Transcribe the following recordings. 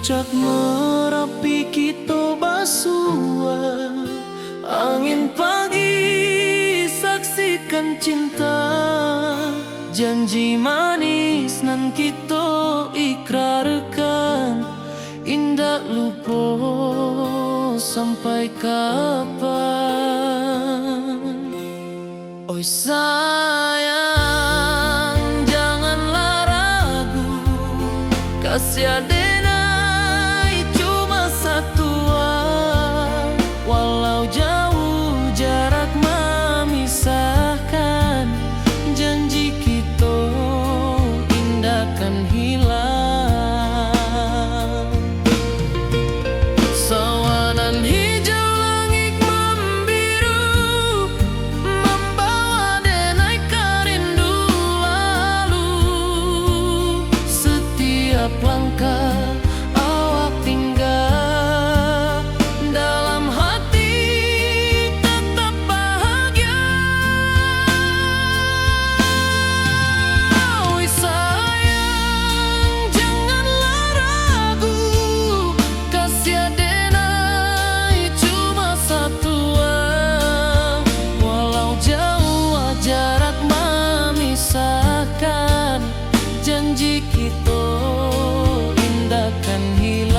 Puncak Merapi kita basua, angin pagi saksikan cinta, janji manis nan kita ikrarkan, indah lupa sampai kapan. Oi sayang, janganlah ragu, kasih adenai cuma satu, walau jauh jarak memisahkan, janji kita indahkan hilang. Sawanan hijau langit membiru, membawa denai karindu lalu. Setiap langkah awak tinggal, dalam hati tetap bahagia. Oi sayang, janganlah ragu, kasih adenai cuma satu, walau jauh jarak memisahkan, janji kita indahkan hilang.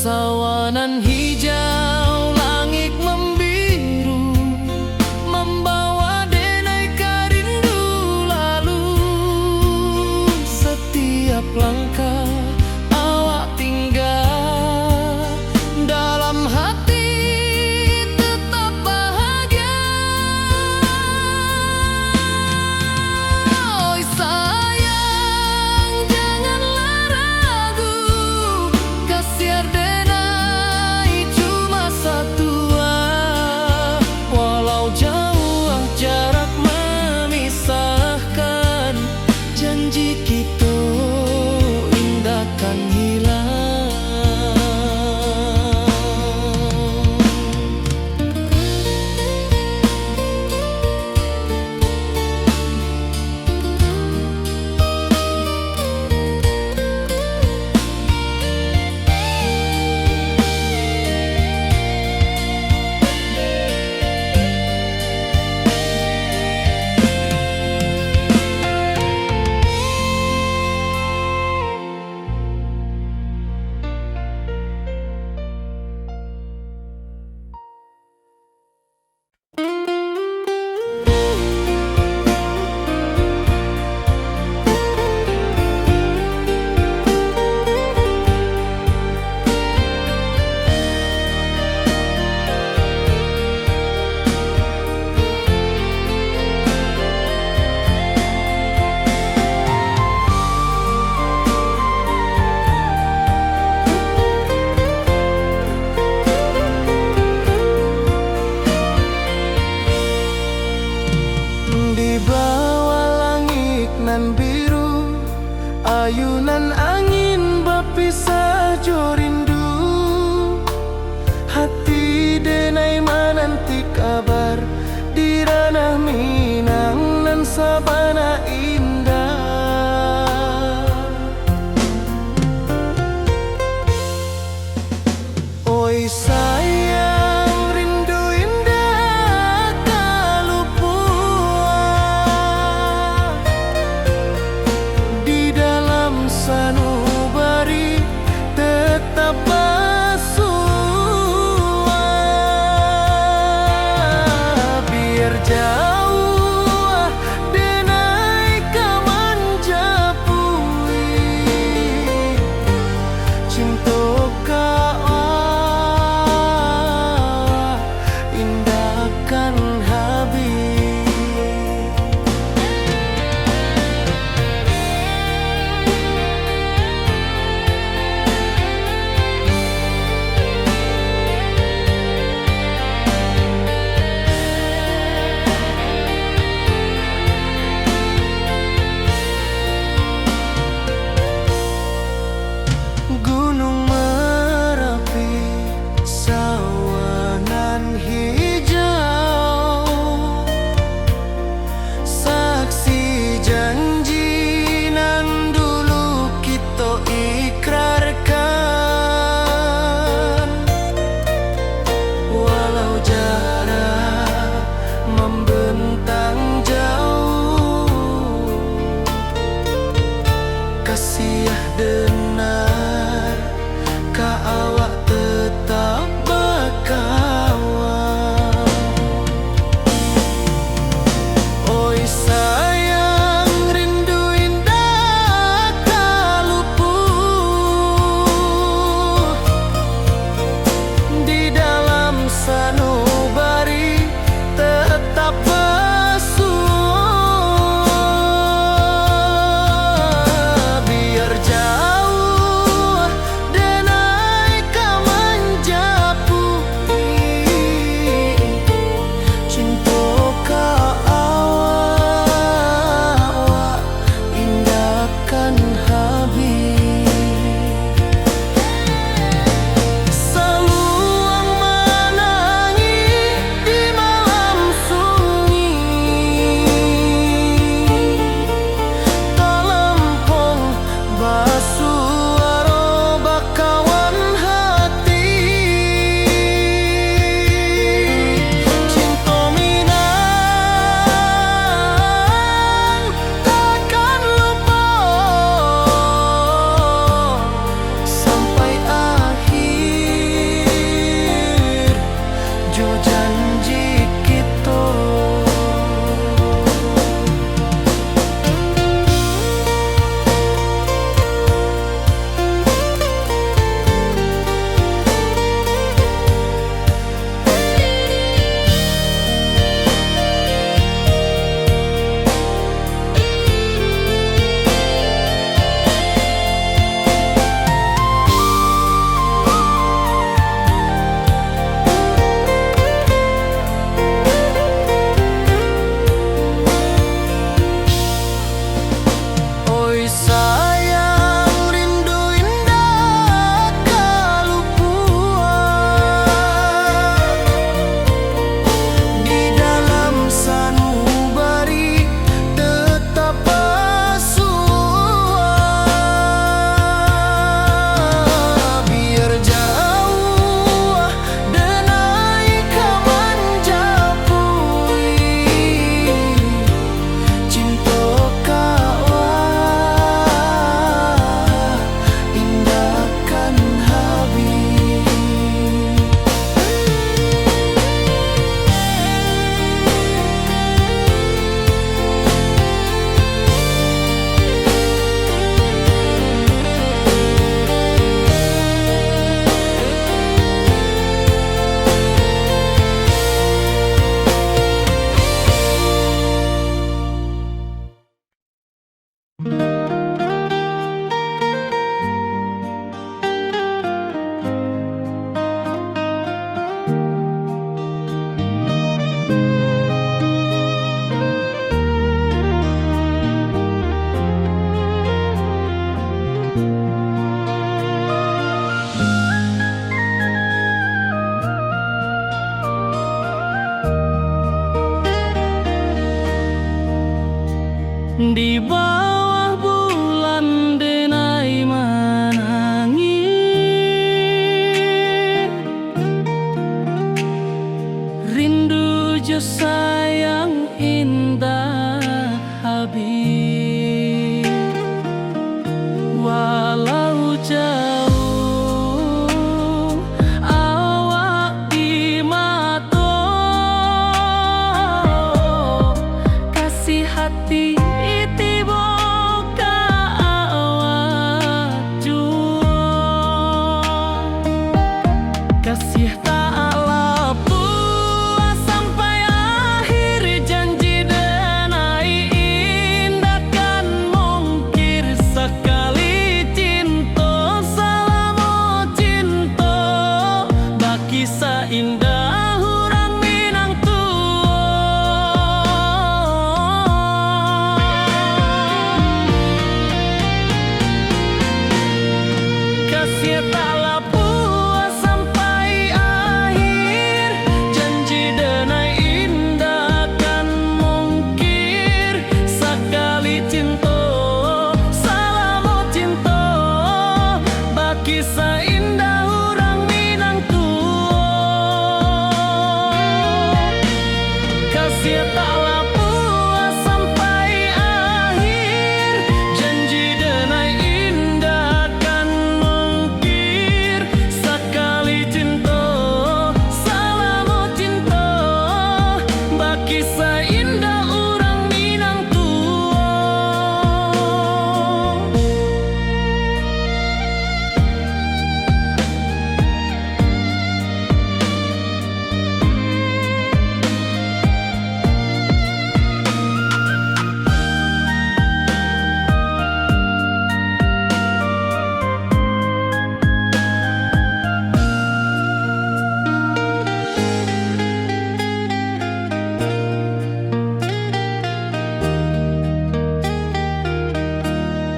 Sawanan hijau langit membiru, membawa denai karindu lalu. Setiap langkah awak tinggal, dalam hati tetap bahagia. Oi sayang, janganlah ragu, kasih adenai cuma satu, walau jauh jarak memisahkan, janji kita indahkan hilang. Di bawah langit nan biru, ayunan angin berpisah jo rindu. Hati denai menanti kabar, di ranah Minang nan sabana indah. Oi sayang, rindu indah kalupua, di dalam sanu sayang, rindu indah tak luput di dalam sanubari tetap bersua. Biar jauh denai kau menjapui cinta kau awak indahkan habis. Seluang menangis di malam sunyi, telempung basuh bakawan hati. Cinta Minang takkan lupa sampai akhir jo janji kita. Oi sayang, rindu indah tak luput di dalam sanubari tetap bersua. Biar jauh denai kau menjapui cinta kau indahkan habis. Di bawah bulan denai menangis, rindu jo sayang indah habis. Walau jauh awak di mata, kasih hati tiba ka awak jua. Kasih tak lepas sampai akhir janji denai indahkan mungkir sekali cinta selama cinta baki seindah hurang Minang tua.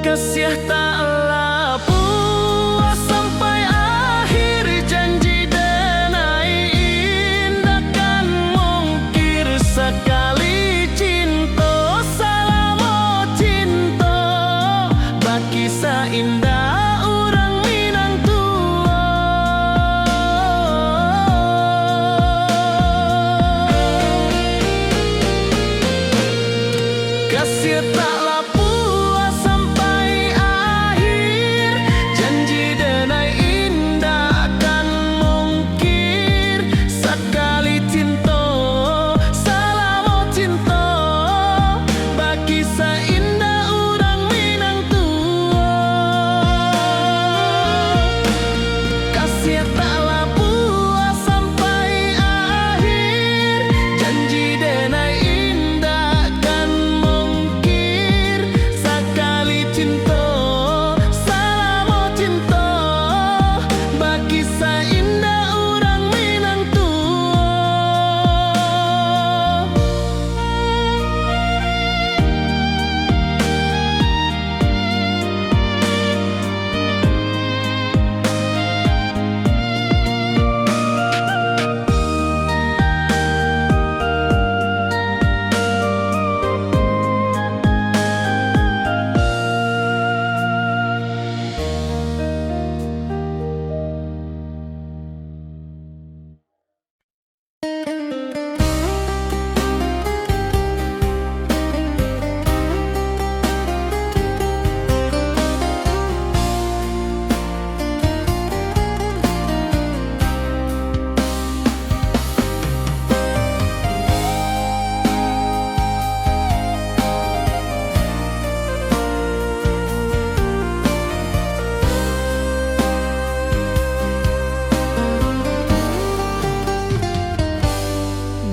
kasih taklah puas sampai akhir, janji denai indah kan mungkir. Sekali cinta salamo cinta, baki indah orang Minang tua. Kasih taklah puas sampai akhir, janji denai indah kan mungkir. Sekali cinta salamo cinta, baki indah orang Minang tua. Kasih taklah puas sampai akhir, janji denai indah kan mungkir. Sekali cinta salamo cinta, baki indah orang Minang tua.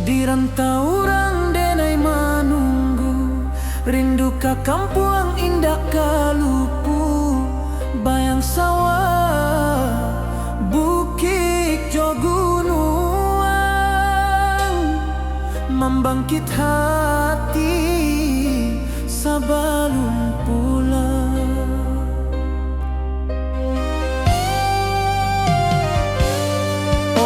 Di rantau orang denai manunggu, rindu ka kampung indah kalupu. Bayang sawah, bukit jo gunungan, membangkit hati sebelum pulang.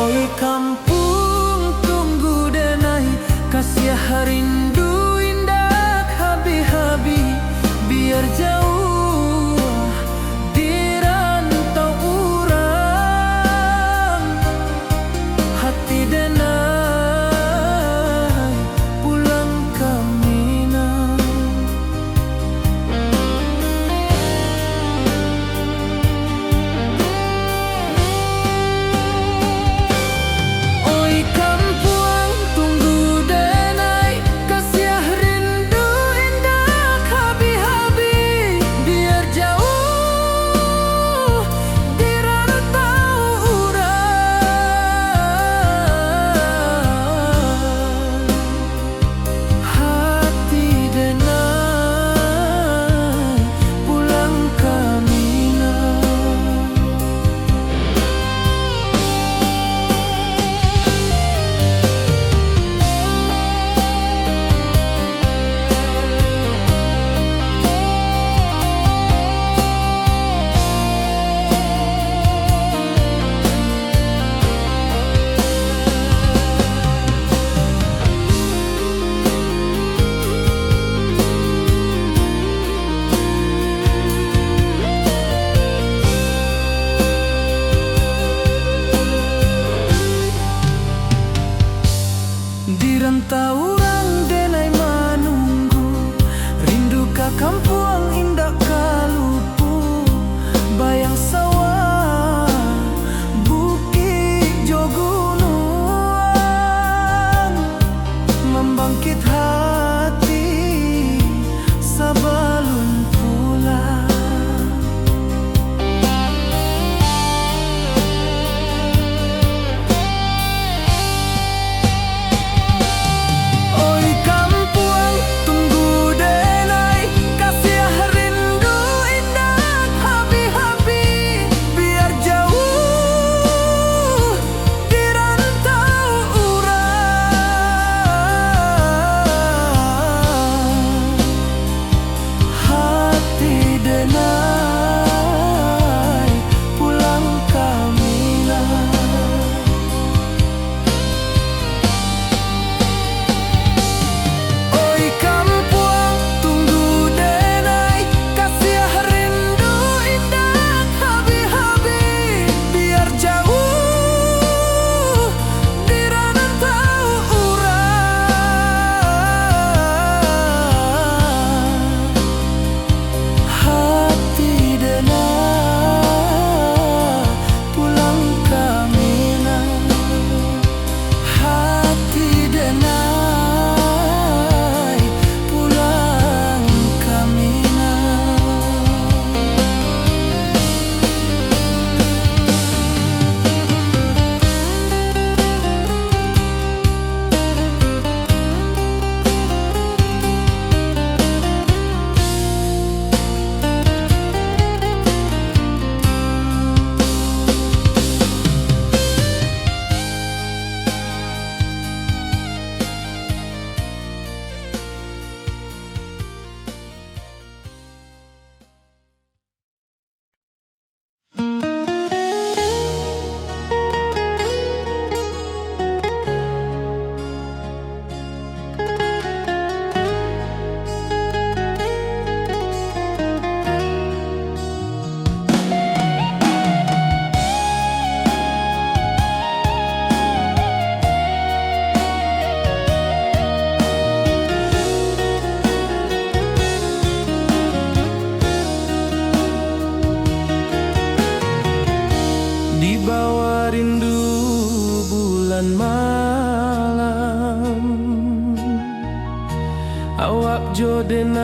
Oi kampung tunggu denai, kasih rindu indah habi-habi. Biar jauh di rantau urang, hati denai pulang ke Minang.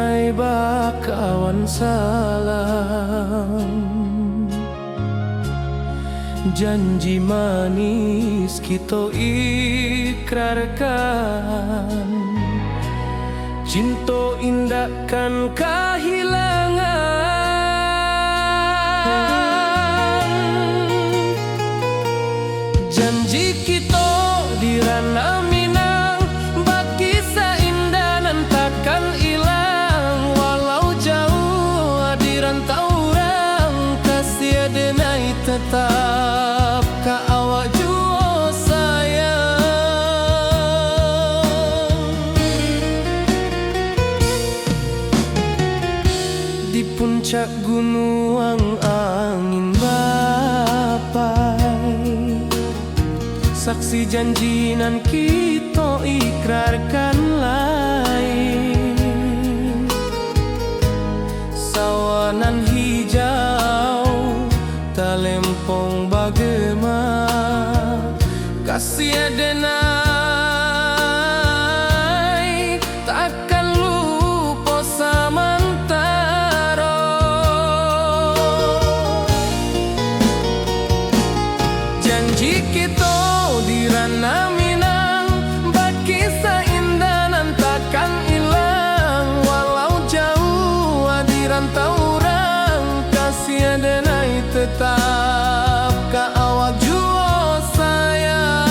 denai bakawan salam. Janji manis kita ikrarkan, cinta indahkan kehilangan. Janji kita di ranah Minang, bagi seindah nan takkan hilang. Walau jauh di rantau orang, kasih denai tetap ka awak jua sayang. Di puncak gunung angin bapai, saksi janji nan kita ikrarkan lain. Sawanan hijau talempong bagema, kasih denai takkan lupa samantara. Janji kita di ranah Minang, bagi seindah nan takkan hilang. Walau jauh di rantau orang, kasih denai tetap ka awak jua sayang.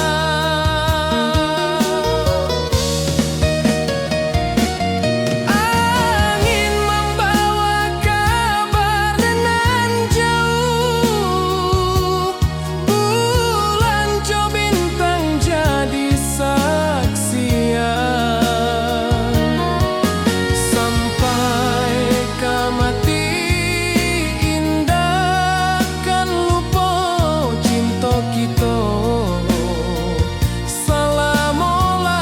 Angin membawa kabar nan jauh, bulan jo bintang jadi saksian. Sampai ke mati indah kan lupa cinta kita selama-lama.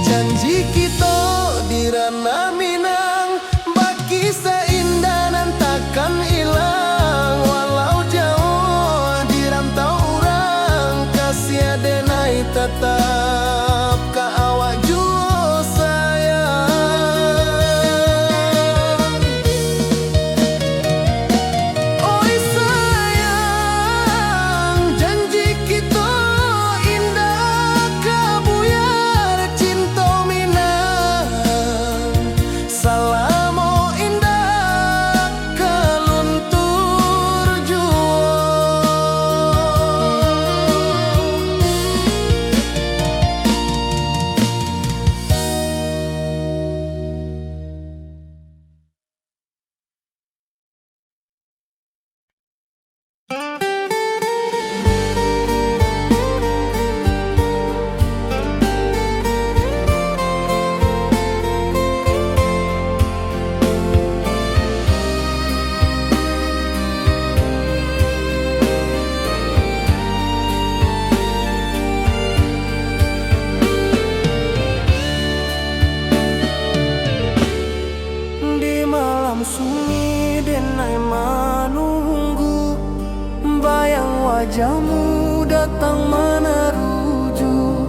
Janji kita di ranah Minang, bagi seindah nan takkan hilang. Walau jauh di rantau orang, kasih denai tetap ka awak jua sayang. Oi sayang, janji kita indah kabuyar cinta Minang. Salamo indah keluntur jua. Di malam sunyi denai menunggu, bayang wajahmu datang meneruju.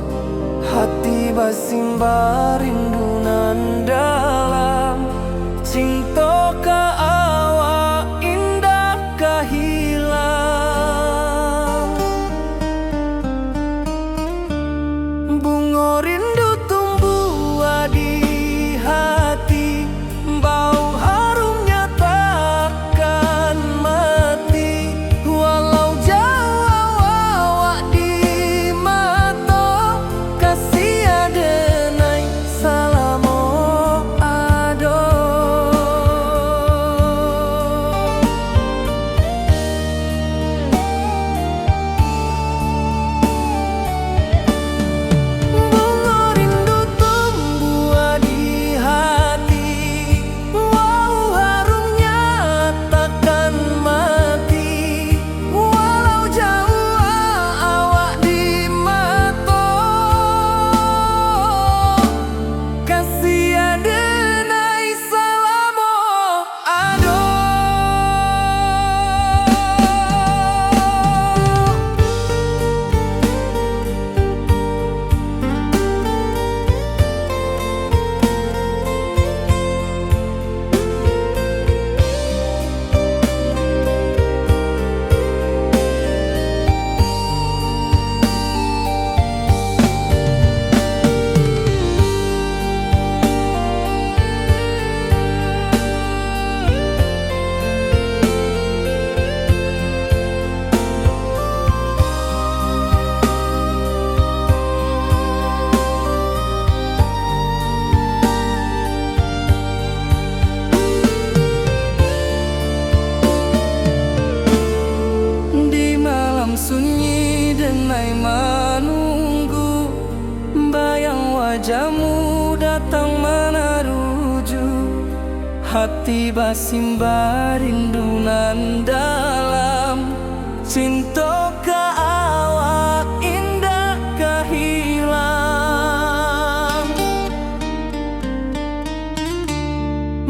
Hati basimba rindu nan dalam, cinta ka awak indah ka hilang. Bunga rindu tumbuh di hati, bau harumnya takkan mati. Walau jauh awak di mata, kasih denai salamo wajahmu datang menaruju, hati basimba rindu nan dalam. Cinta ka awak indah kahilang.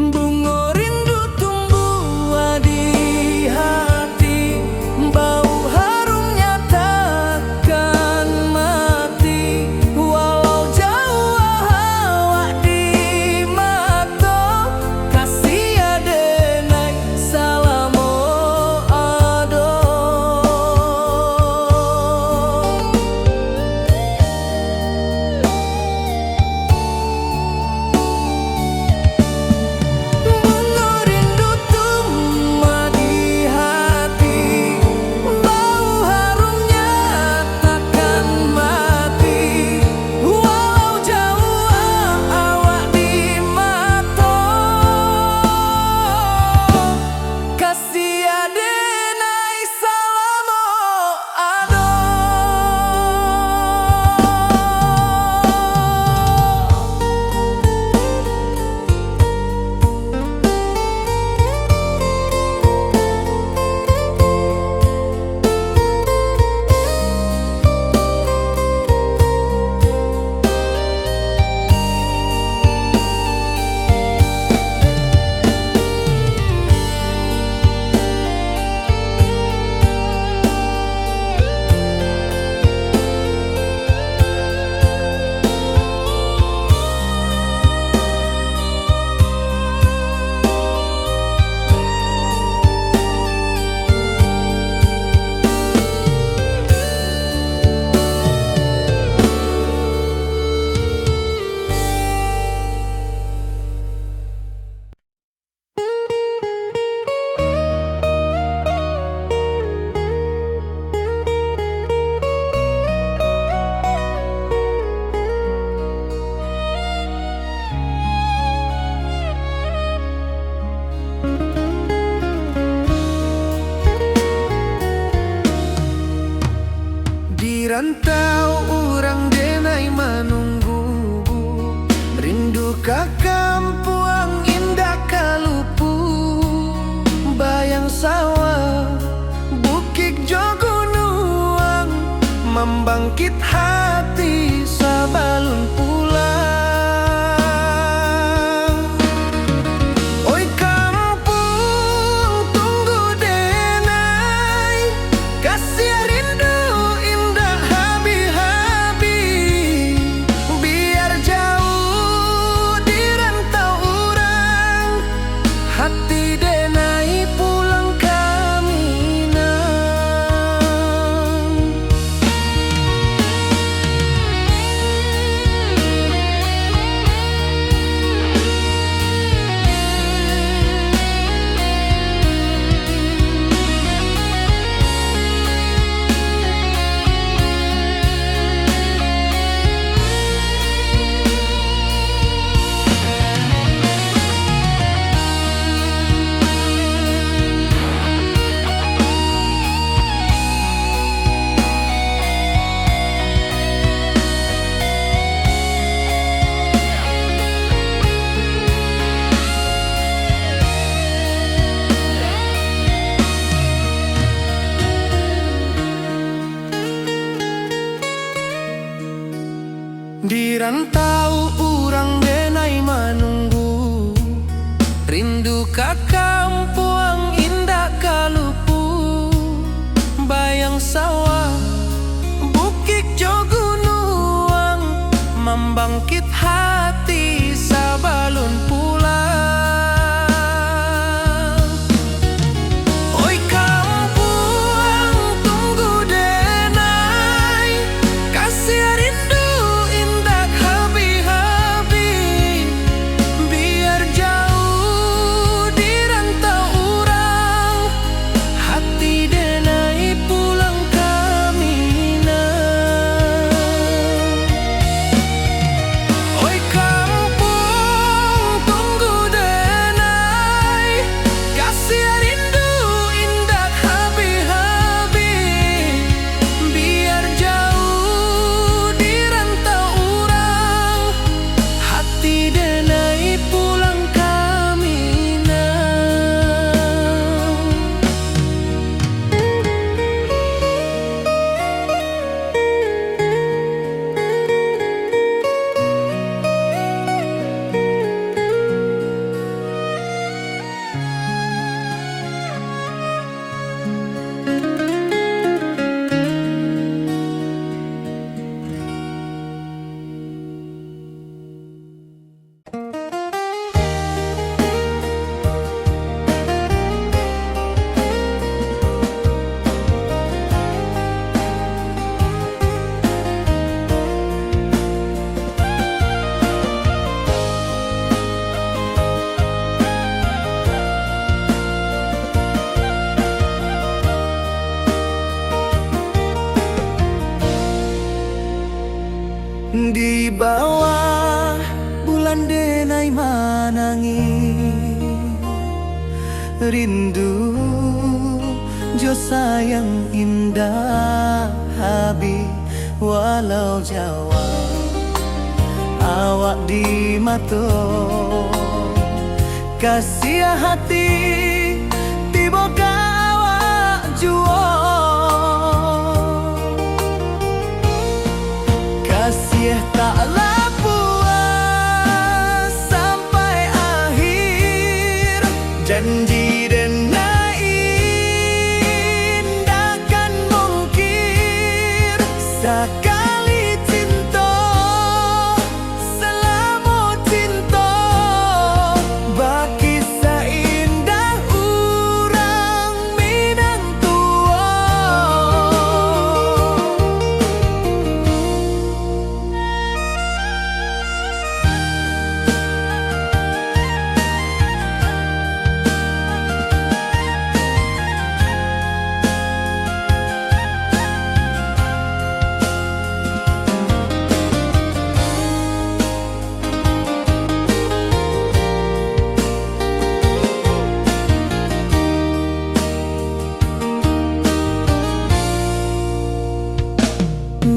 Bunga rindu tumbuh di hati, bau harumnya takkan mati. Walau jauh awak di mata, kasih adenai salamo ado. Bunga rindu tumbuh di hati, bau harumnya takkan mati. Walau jauh awak di mata, kasih adenai salamo ado. Di rantau urang denai menunggu, rindu ka kampuang indah kalupu. Bayang sawah, bukit jo gunung, membangkit hati sabalun pulang. Oi kampung tunggu denai, kasih rindu indah habi-habi. Biar jauh di rantau urang, hati denai pulang ke Minang. Di rantau urang denai menunggu, rindu ka kampuang indah kalupu. Bayang sawah, bukit jo gunung, membangkit hati sabalun pulang. Oi kampuang tunggu denai, kasih rindu indah habi-habi. Biar jauh di rantau urang, hati denai pulang ke Minang. Oi kampung Di bawah bulan denai manangi rindu jo sayang indah habi walau Jawa awak di mato kasih hati tiba ka awak juo kasih taklah puas sampai akhir janji denai indakan mungkir sekali cinta selama cinta baki seindah urang Minang tua.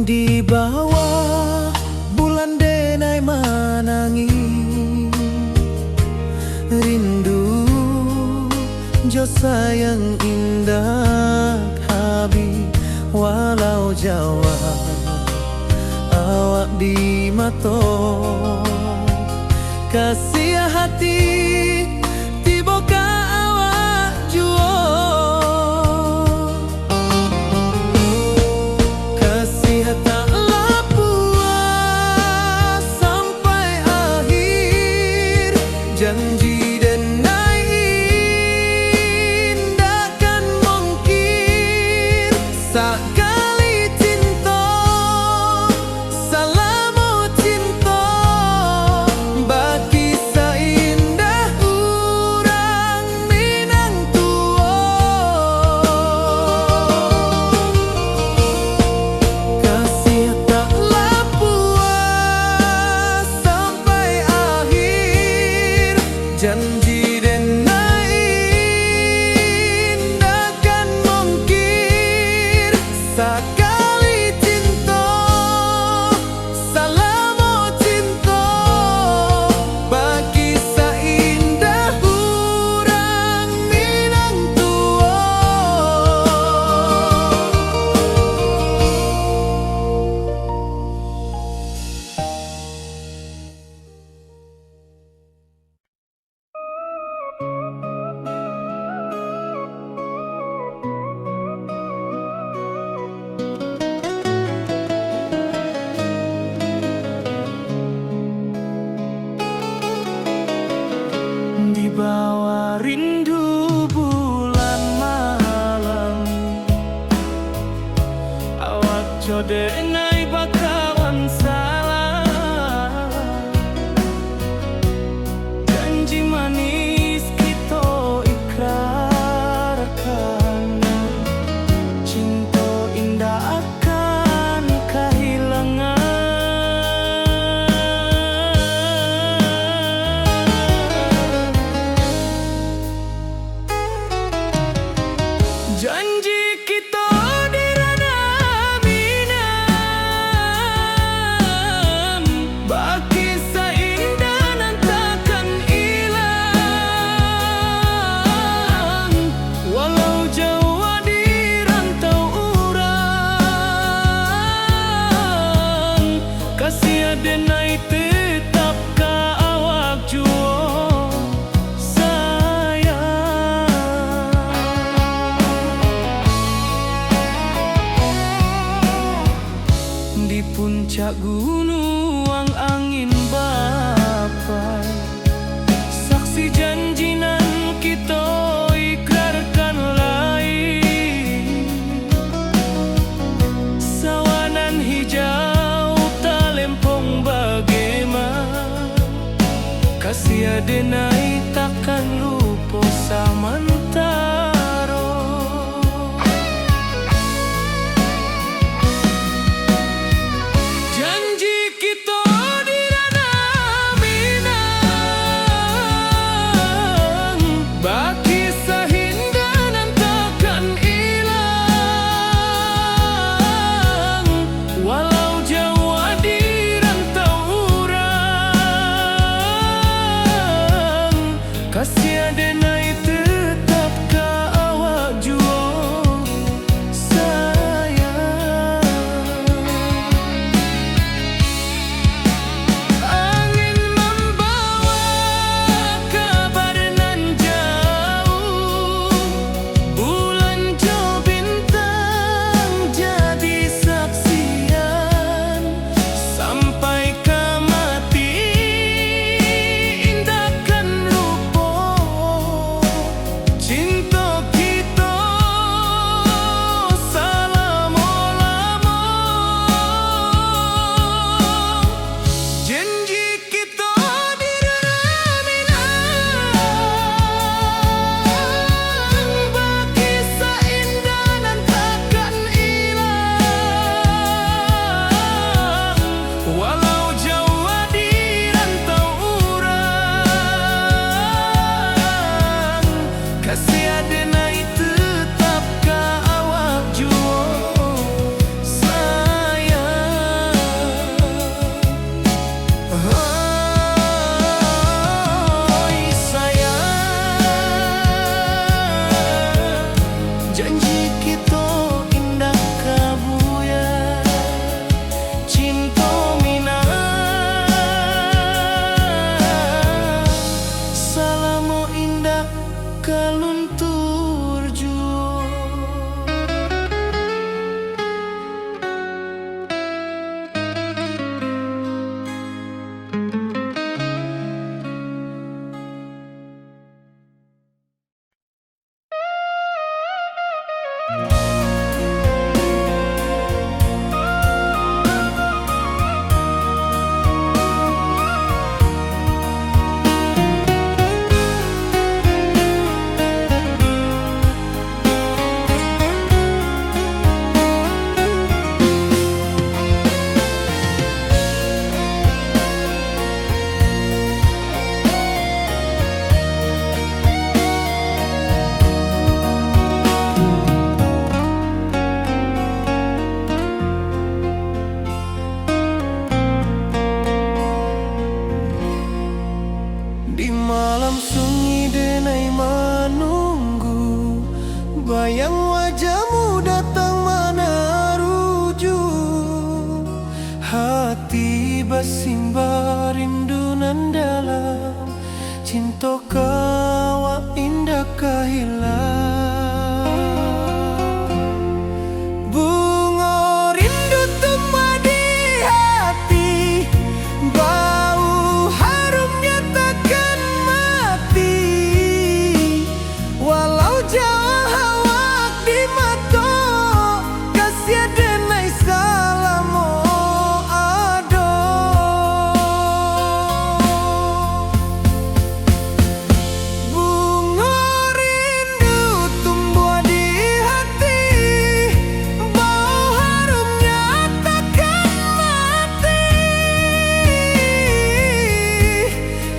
Di bawah bulan denai manangi rindu jo sayang indah habi walau Jawa awak di mato kasih hati tiba ka awak juo taklah puas sampai akhir janji denai indakan mungkir sekali cinta selama cinta baki seindah urang Minang tua kasih taklah puas sampai akhir janji denai indakan mungkir sekali cinta selama cinta baki seindah urang Minang tua. Di bawah rindu bulan malam awak jodenai bakawan salah janji manis kita ikrarkan cinta indah akan kehilangan janji kita di ranah Minang baki seindah nan takkan hilang walau Jawa di rantau urang kasih denai tetap ka awak juo di puncak gunung angin bapai saksi janji nan kita ikrarkan lain sawanan hijau talempong bagaimana kasih denai takkan lupa samantara janji kita kasimba rindu nan dalam, cinta kawa indah kahilang. Bunga rindu tumbuh di hati, bau harumnya takkan mati. Walau jauh hawak di mata, kasih denai salamo ado. Bunga rindu tumbuh di hati, bau harumnya takkan mati.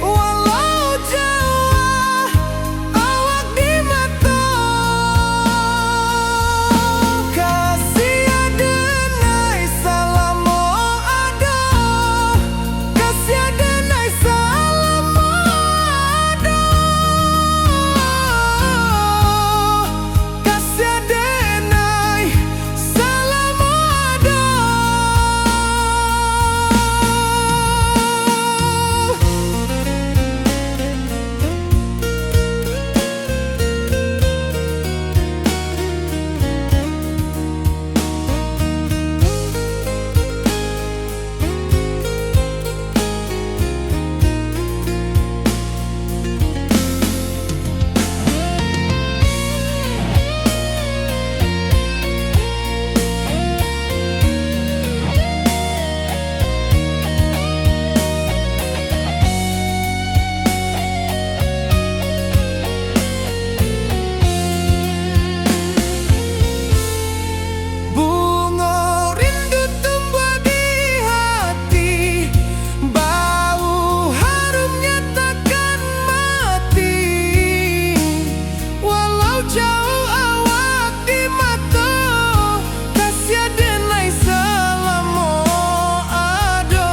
Walau jauh awak di mata, kasih adenai salamo ado, kasih adenai salamo ado, kasih adenai salamo ado. Bunga rindu tumbuh di hati, bau harumnya takkan mati. Walau jauh awak di mata, kasih adenai salamo ado.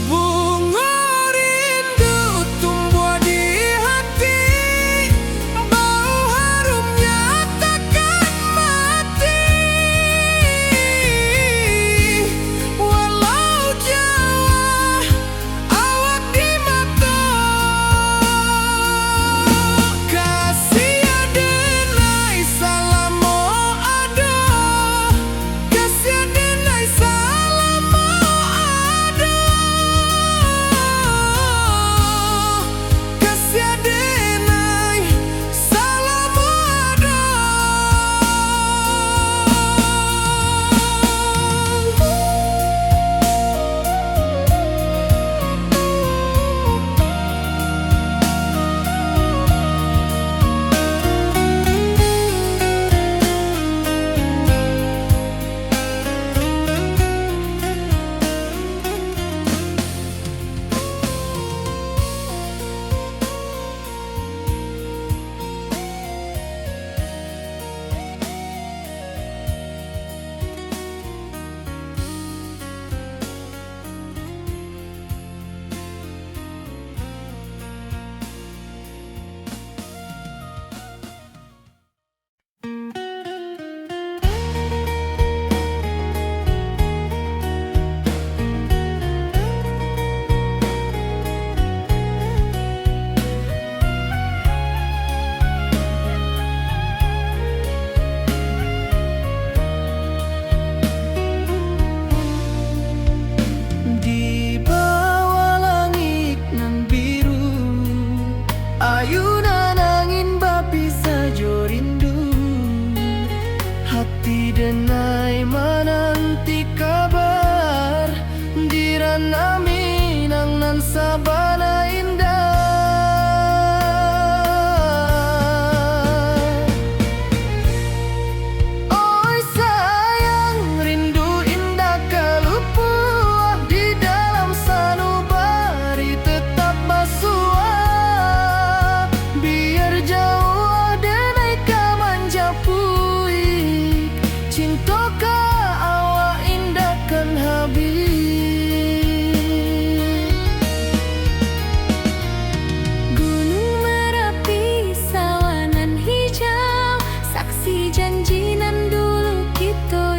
Bunga rindu tumbuh di hati, bau harumnya takkan mati. Walau jauh awak di mata, kasih adenai salamo ado, kasih adenai salamo ado, kasih adenai salamo ado. Di bawah langit nan biru, ayunan angin bapi sajo rindu. Hati denai menanti kabar, di ranah Minang nan sabana indah. Oi sayang, rindu indah kalupua di dalam sanubari tetap basua. Biar jauh denai ka manjapui, cinta ka awa indah kan habis. Janji nan dulu kita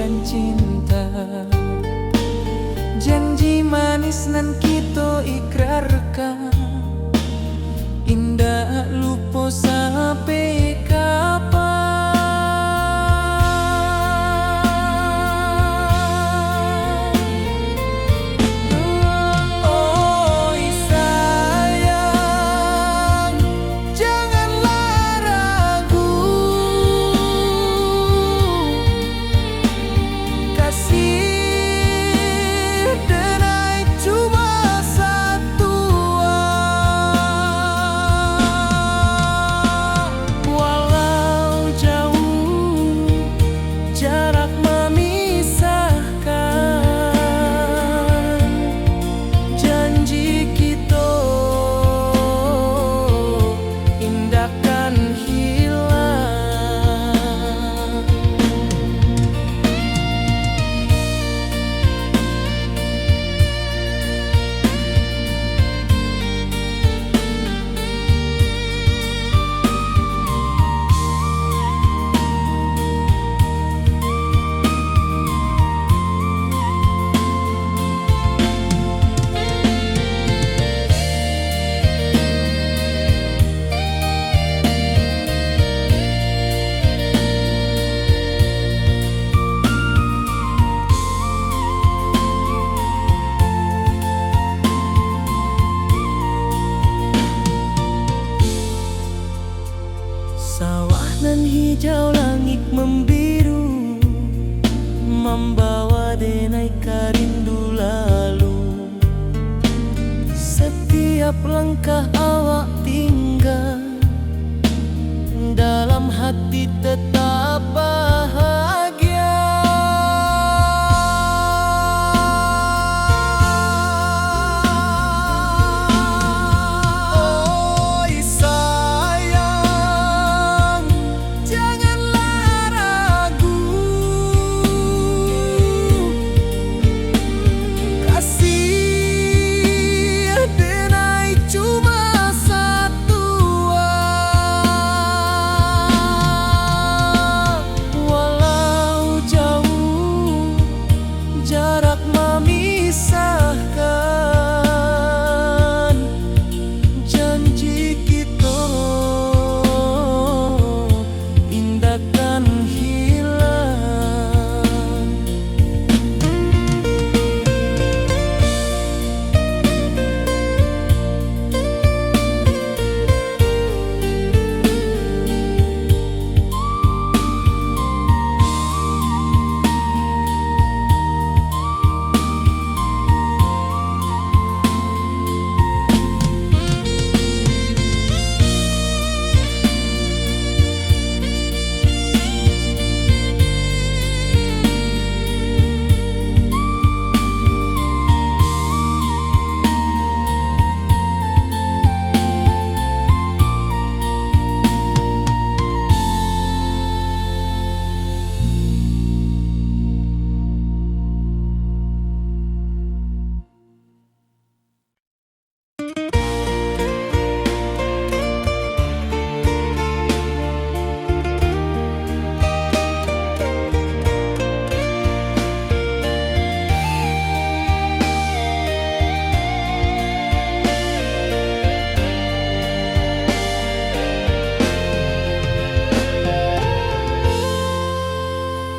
saksikan cinta. Janji manis nan kita ikrarkan, indah lupa sampai kapan. Oi sayang, janganlah ragu, kasih denai cuma satu. Walau jauh jarak memisahkan, janji kita indahkan hilang. Sawah nan hijau, langit membiru, membawa denai rindu lalu. Setiap langkah awak tinggal, dalam hati tetap bahagia. Oi sayang, janganlah ragu, kasih denai cuma satu. Walau jauh jarak memisahkan, janji kita indahkan hilang.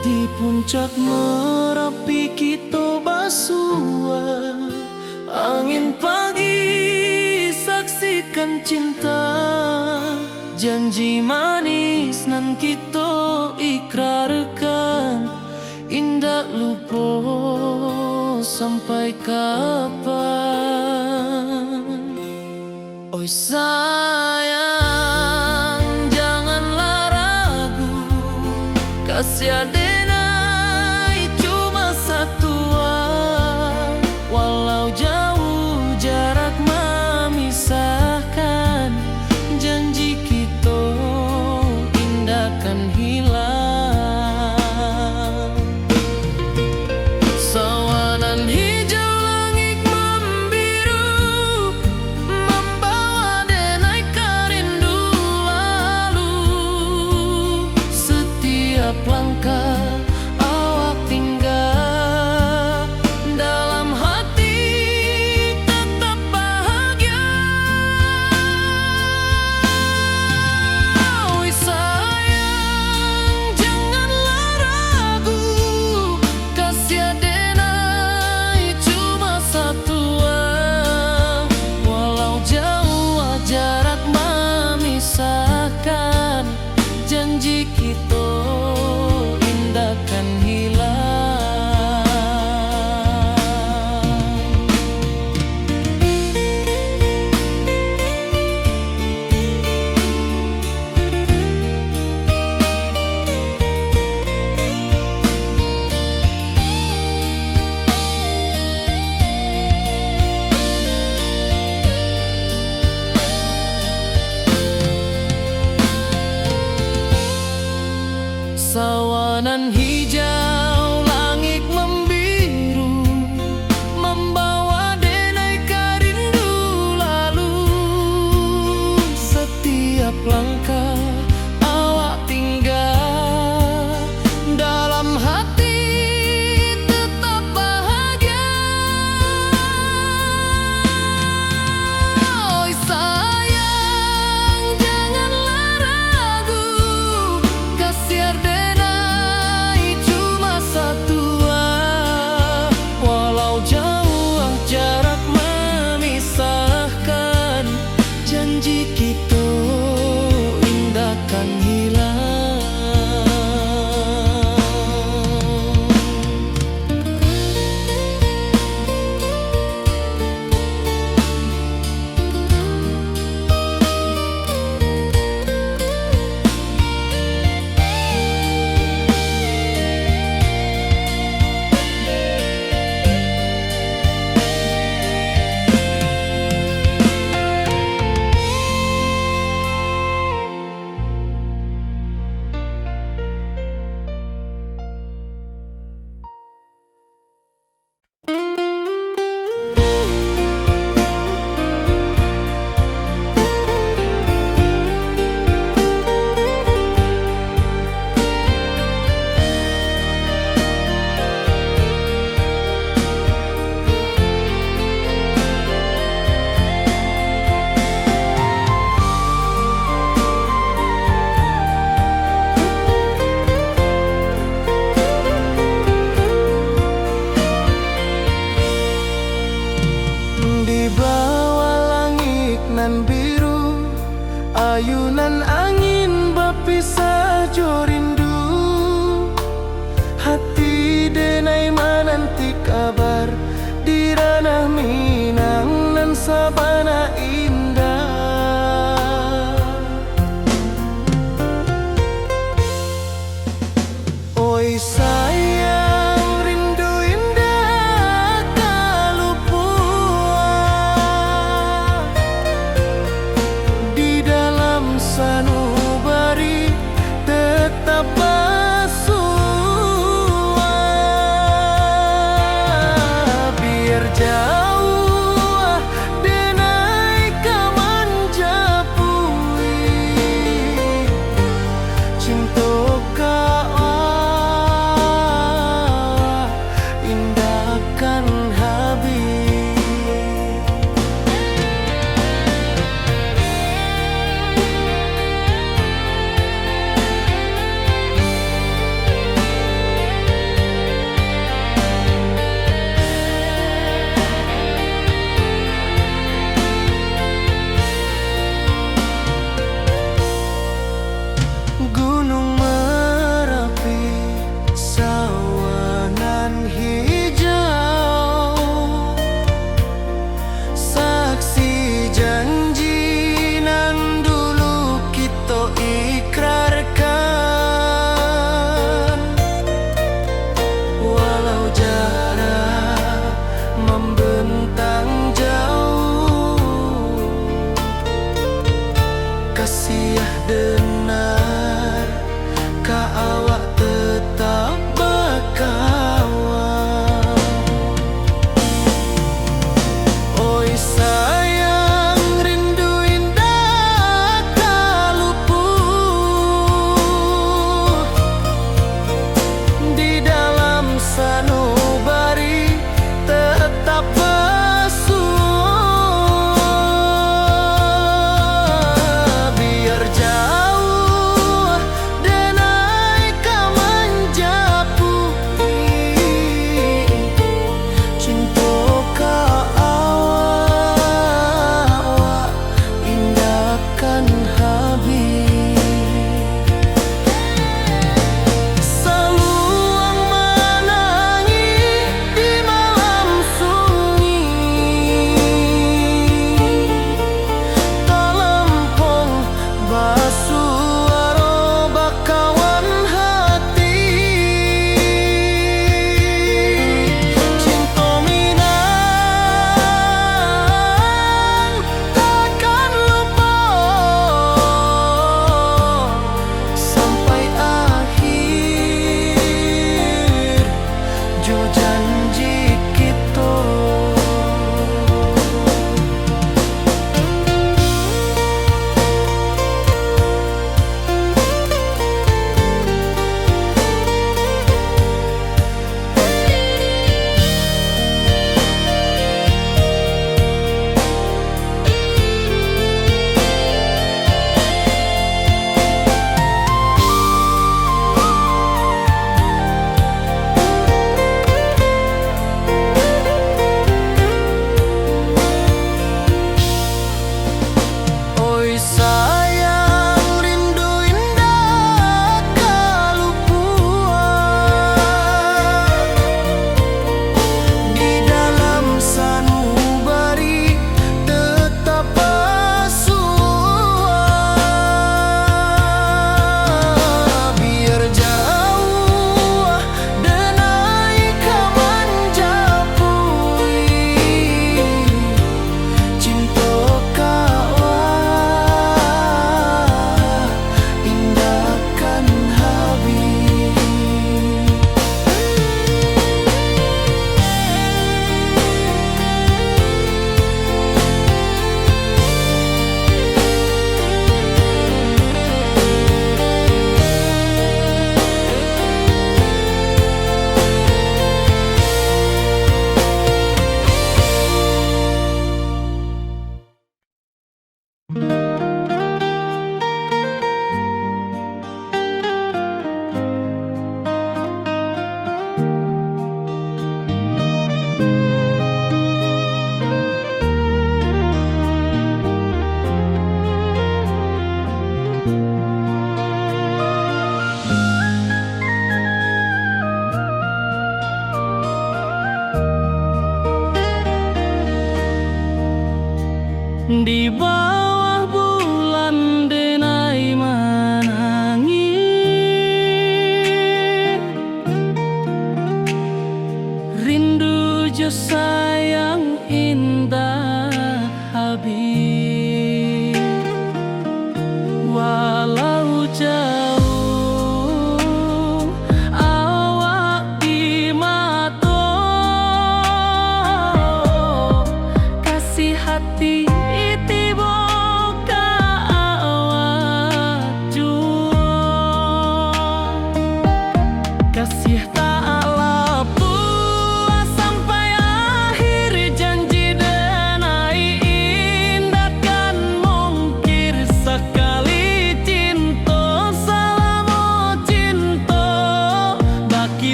Di puncak Merapi kita bersua, angin pagi saksikan cinta. Janji manis nan kita ikrarkan, indah lupa sampai kapan. Oi sayang, janganlah ragu, kasih denai cuma satu. Walau jauh jarak memisahkan, janji kita indahkan hilang. Sawanan hijau, langit membiru, membawa denai rindu Temanan hijau, langit membiru, membawa denai rindu lalu. Setiap langkah awak tinggal, dalam hati tetap bahagia. Oi sayang, janganlah ragu, kasih denai cuma satu. Walau jauh jarak memisahkan, janji kita indahkan hilang. Di bawah langit nan biru, ayunan angin berpisah jo rindu. Hati denai menanti kabar, di ranah Minang nan sabana indah. Oi sayang, rindu indah kalau puas di dalam sanubari tetap bersua. Biar jauh denai kaman japui, cinta indahkan habis. Gunung Merapi, sawanan hijau, saksi janji nan dulu kita ikrarkan. Walau jarak membentang jauh, kasih denar ka awak tetap berkawan. Oi sayang, rindu indah kalau puh di dalam sanubari tetap bersua. Biar jauh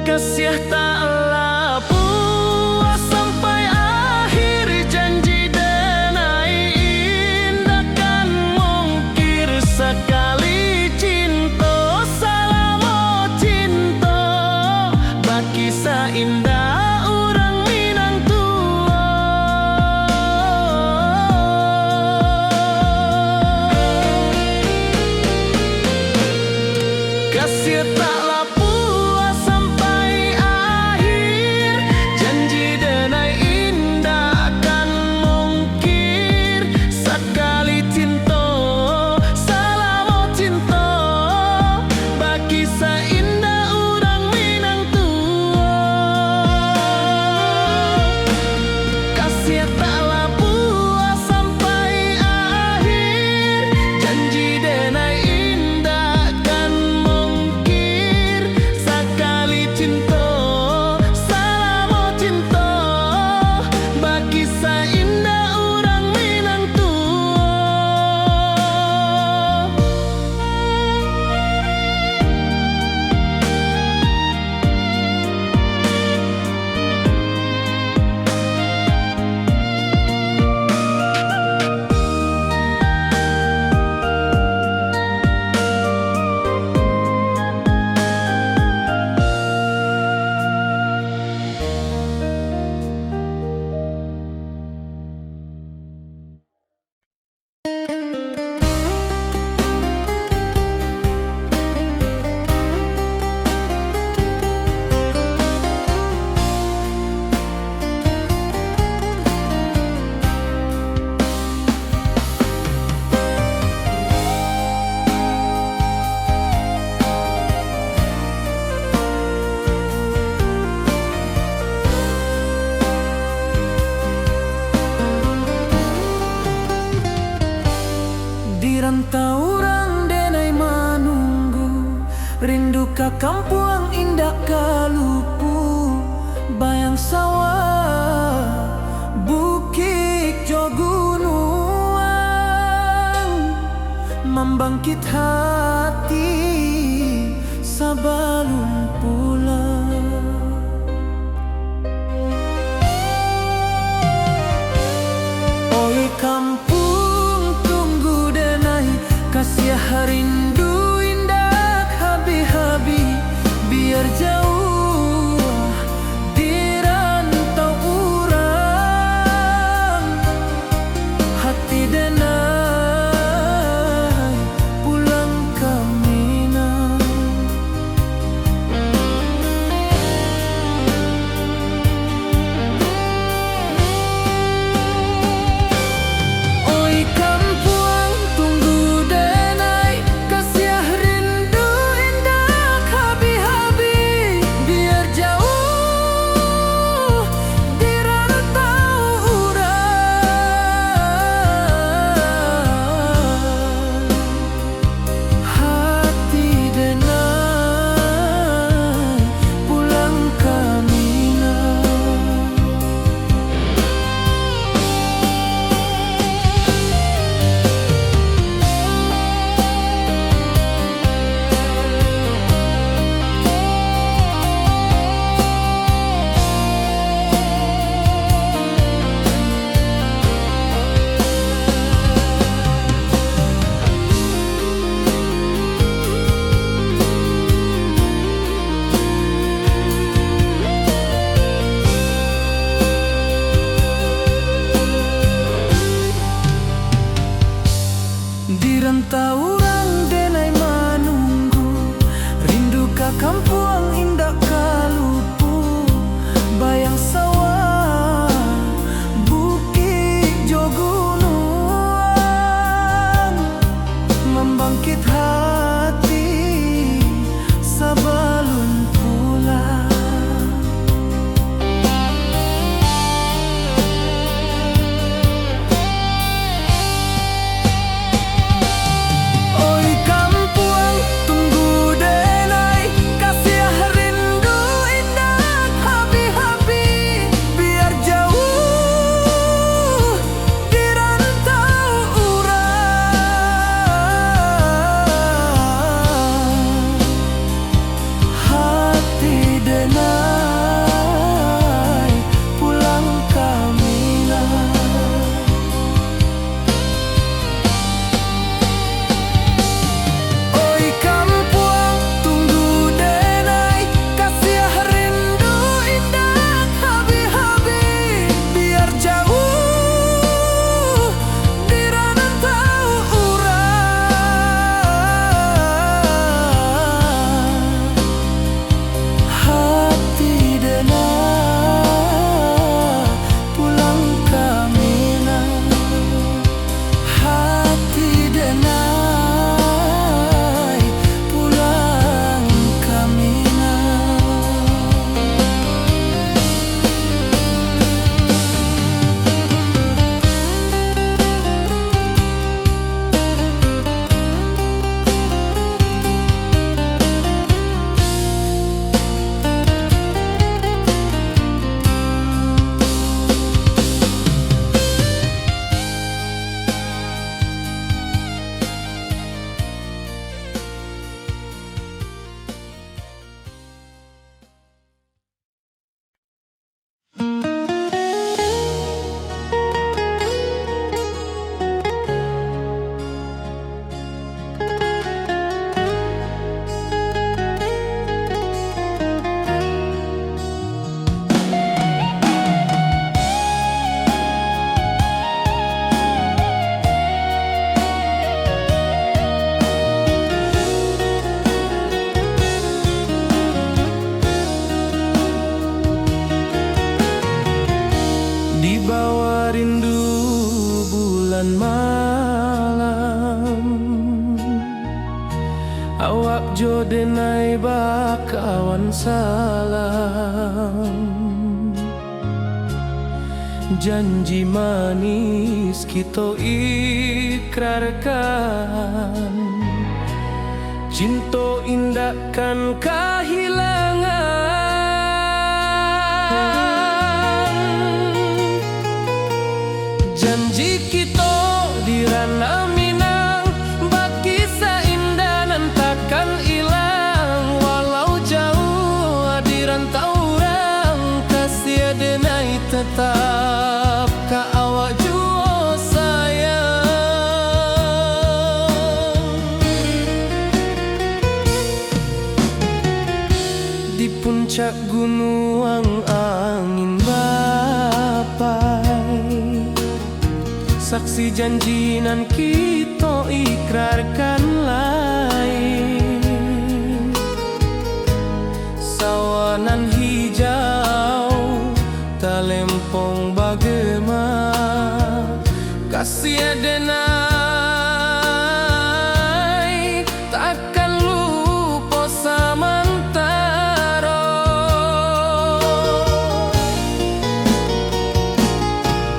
Kasih taklah puas sampai akhir, janji denai indah kan mungkir. Sekali cinta salamo cinta, baki indah orang Minang tua. Kasih taklah puas sampai akhir, janji denai indah kan mungkir. Sekali cinta salamo cinta, baki indah orang Minang tua. Kasih taklah puas sampai akhir, janji denai indah kan mungkir. Sekali cinta salamo cinta, baki indah orang Minang tua. Di rantau orang denai manunggu, rindu ka kampung indah kalupu. Bayang sawah, bukit jo gunung, membangkit hati sebelum pulang. Oi kampung tunggu denai, kasih rindu indah habi-habi, biar jauh salam. Janji manis kita ikrarkan, cinta indahkan kehilangan. Janji kita di ranah Minang, bagi seindah nan takkan hilang. Walau jauh di rantau orang, kasih denai tetap ka awak jua sayang. Di puncak gunung angin bapai, saksi janji nan kita ikrarkan lain. Sawanan hijau talempong bagema, kasih denai takkan lupa samantara.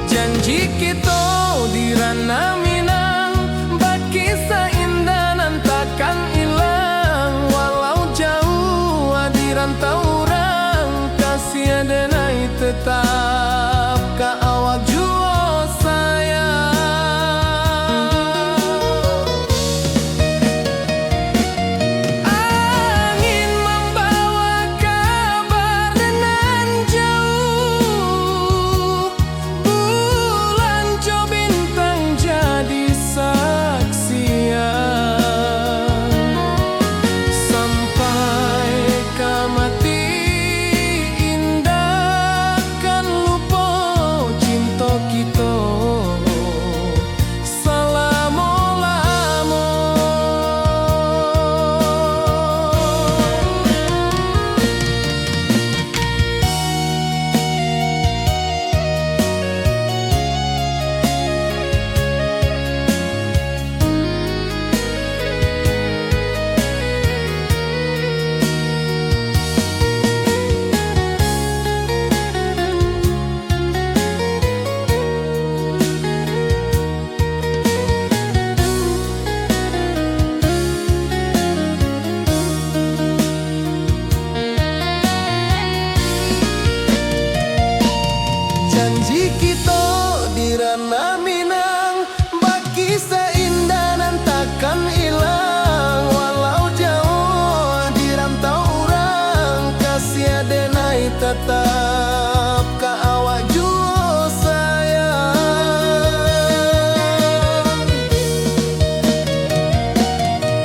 Janji kita di ranah Minang, bagi seindah nan takkan hilang. Walau jauh di rantau orang, kasih denai tetap ka awak jua sayang. Angin membawa kabar nan jauh, bulan jo bintang jadi saksian. Sampai ke mati indah kan lupa cinta kita selama-lama. Janji kita di ranah Minang, bagi seindah nan takkan hilang. Walau jauh di rantau orang, kasih denai tetap ka awak jua sayang.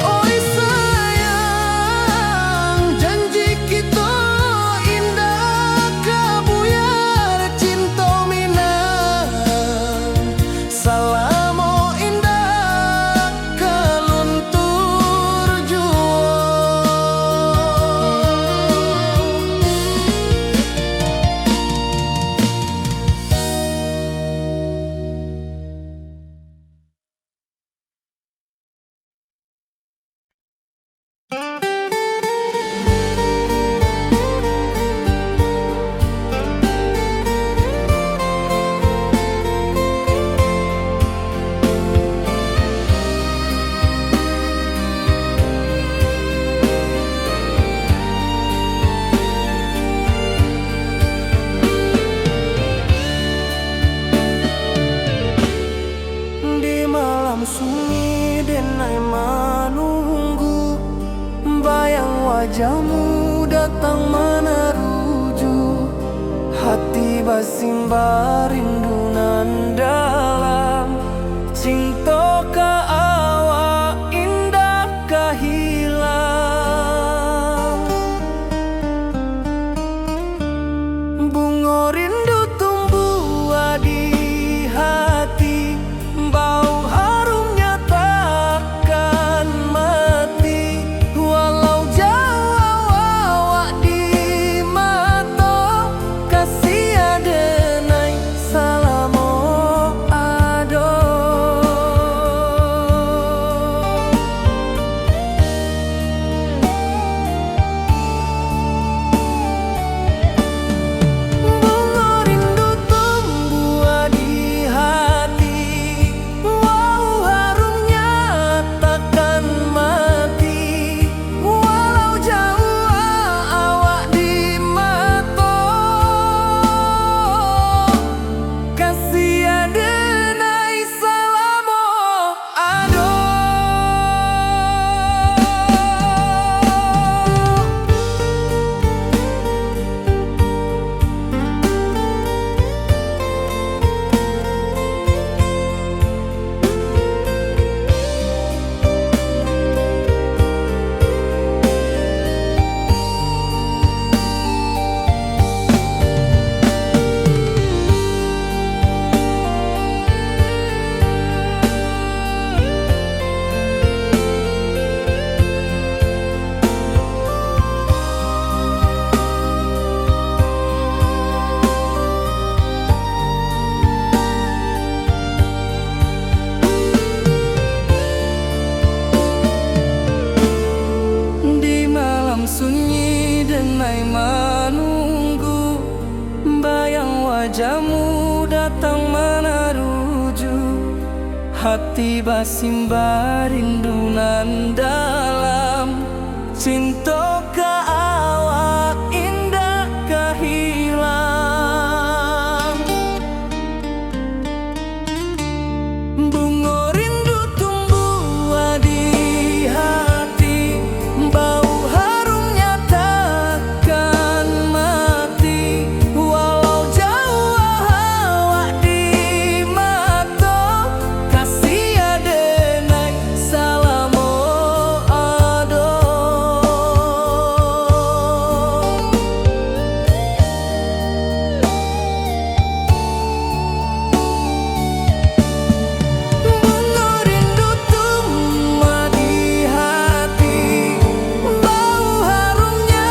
Oi sayang, janji kita indah kabuyar cinta Minang. Salamo indah keluntur jua. Di malam sunyi denai menunggu, bayang wajahmu datang meneruju. Hati basimba rindu nan dalam, cinta ka awak indah ka hilang. Bunga rindu tumbuh di hati, bau harumnya takkan mati. Walau jauh awak di mata, kasih denai salam. wajahmu datang menaruju, hati basimba rindunan dalam cinta ka awak indah kahilang. Bunga rindu tumbuh di hati, bau harumnya takkan mati. Walau jauh awak di mata, kasih adenai salamo ado. Bunga rindu tumbuh di hati, bau harumnya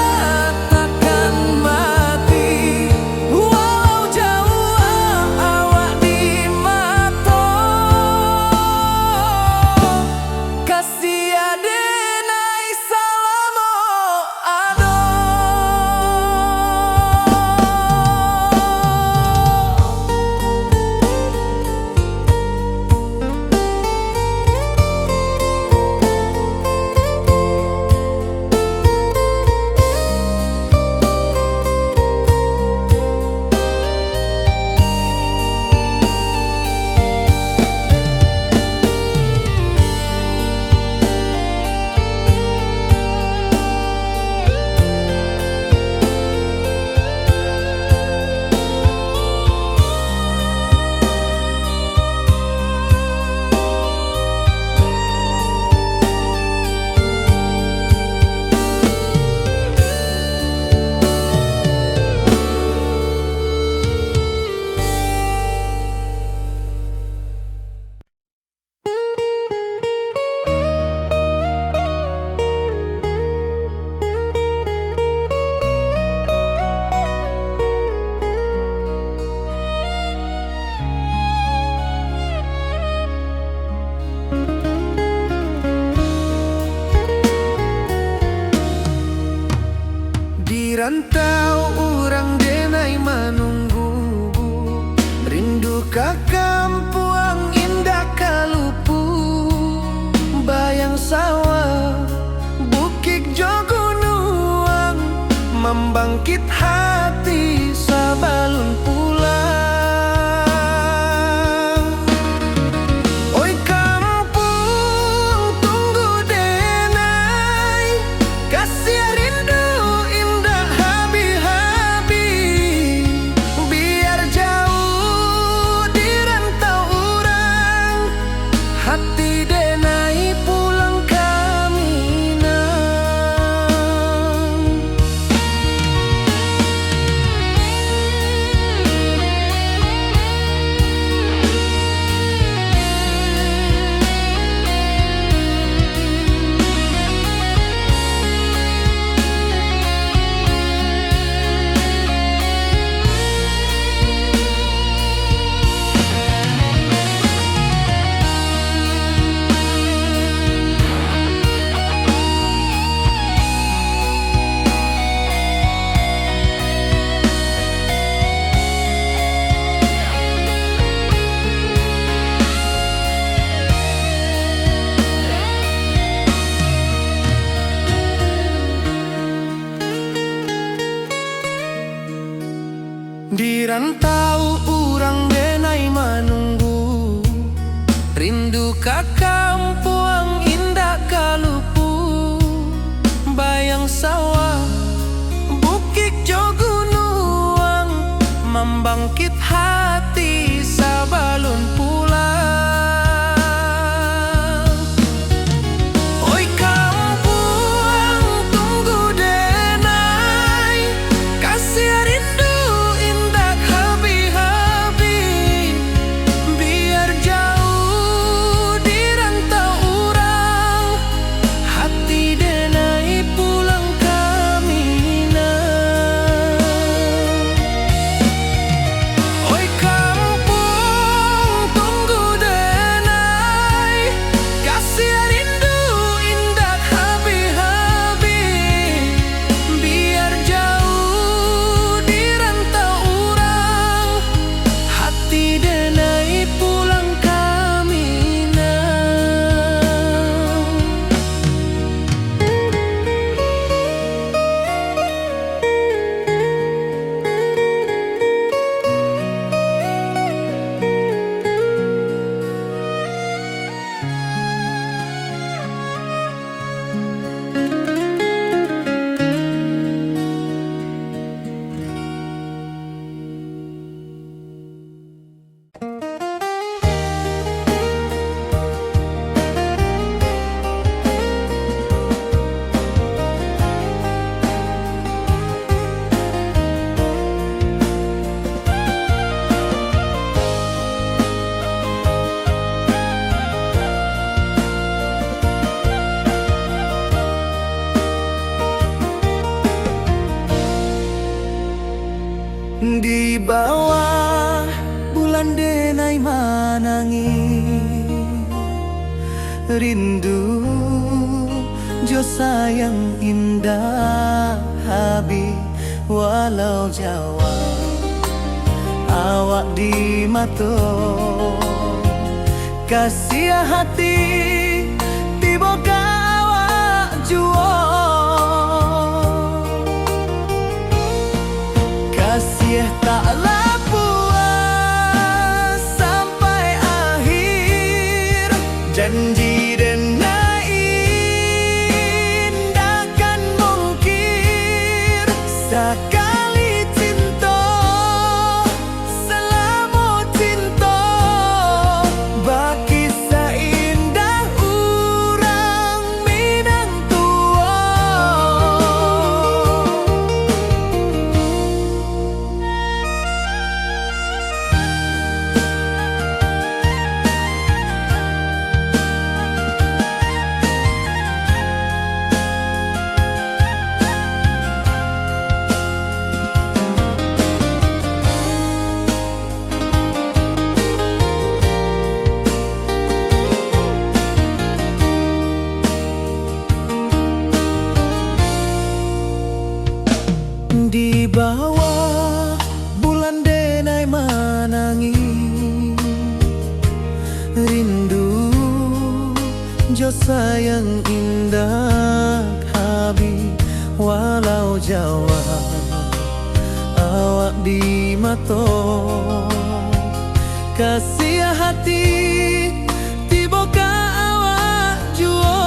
takkan mati. Walau jauh awak di mata, kasih adenai salamo ado. Di rantau orang denai menunggu, rindu ka kampuang indah kalupu. Bayang sawah, bukit jo gunung, membangkit hati sabalun pulang. Oi kampung tunggu denai, kasih rindu indah habi-habi. Biar jauh di rantau orang, hati denai pulang kaminang. Di rantau orang denai menunggu, rindu ka kampuang indah kalupu. Bayang sawah, bukit jo gunung, membangkit hati sabalun pulang. Oi kampung tunggu denai, kasih rindu indah habi-habi. Biar jauh di rantau orang, hati denai pulang kaminang. Oi Di bawah bulan denai manangi rindu jo sayang indah habi walau Jawa awak di mato kasih hati tiba awak juo kasih taklah puas sampai akhir janji denai indahkan mungkir sekali cinta selama cinta baki seindah urang Minang tua. Di bawah bulan denai manangi rindu jo sayang indah habi walau Jawa awak di mato kasih hati tiba ka awak juo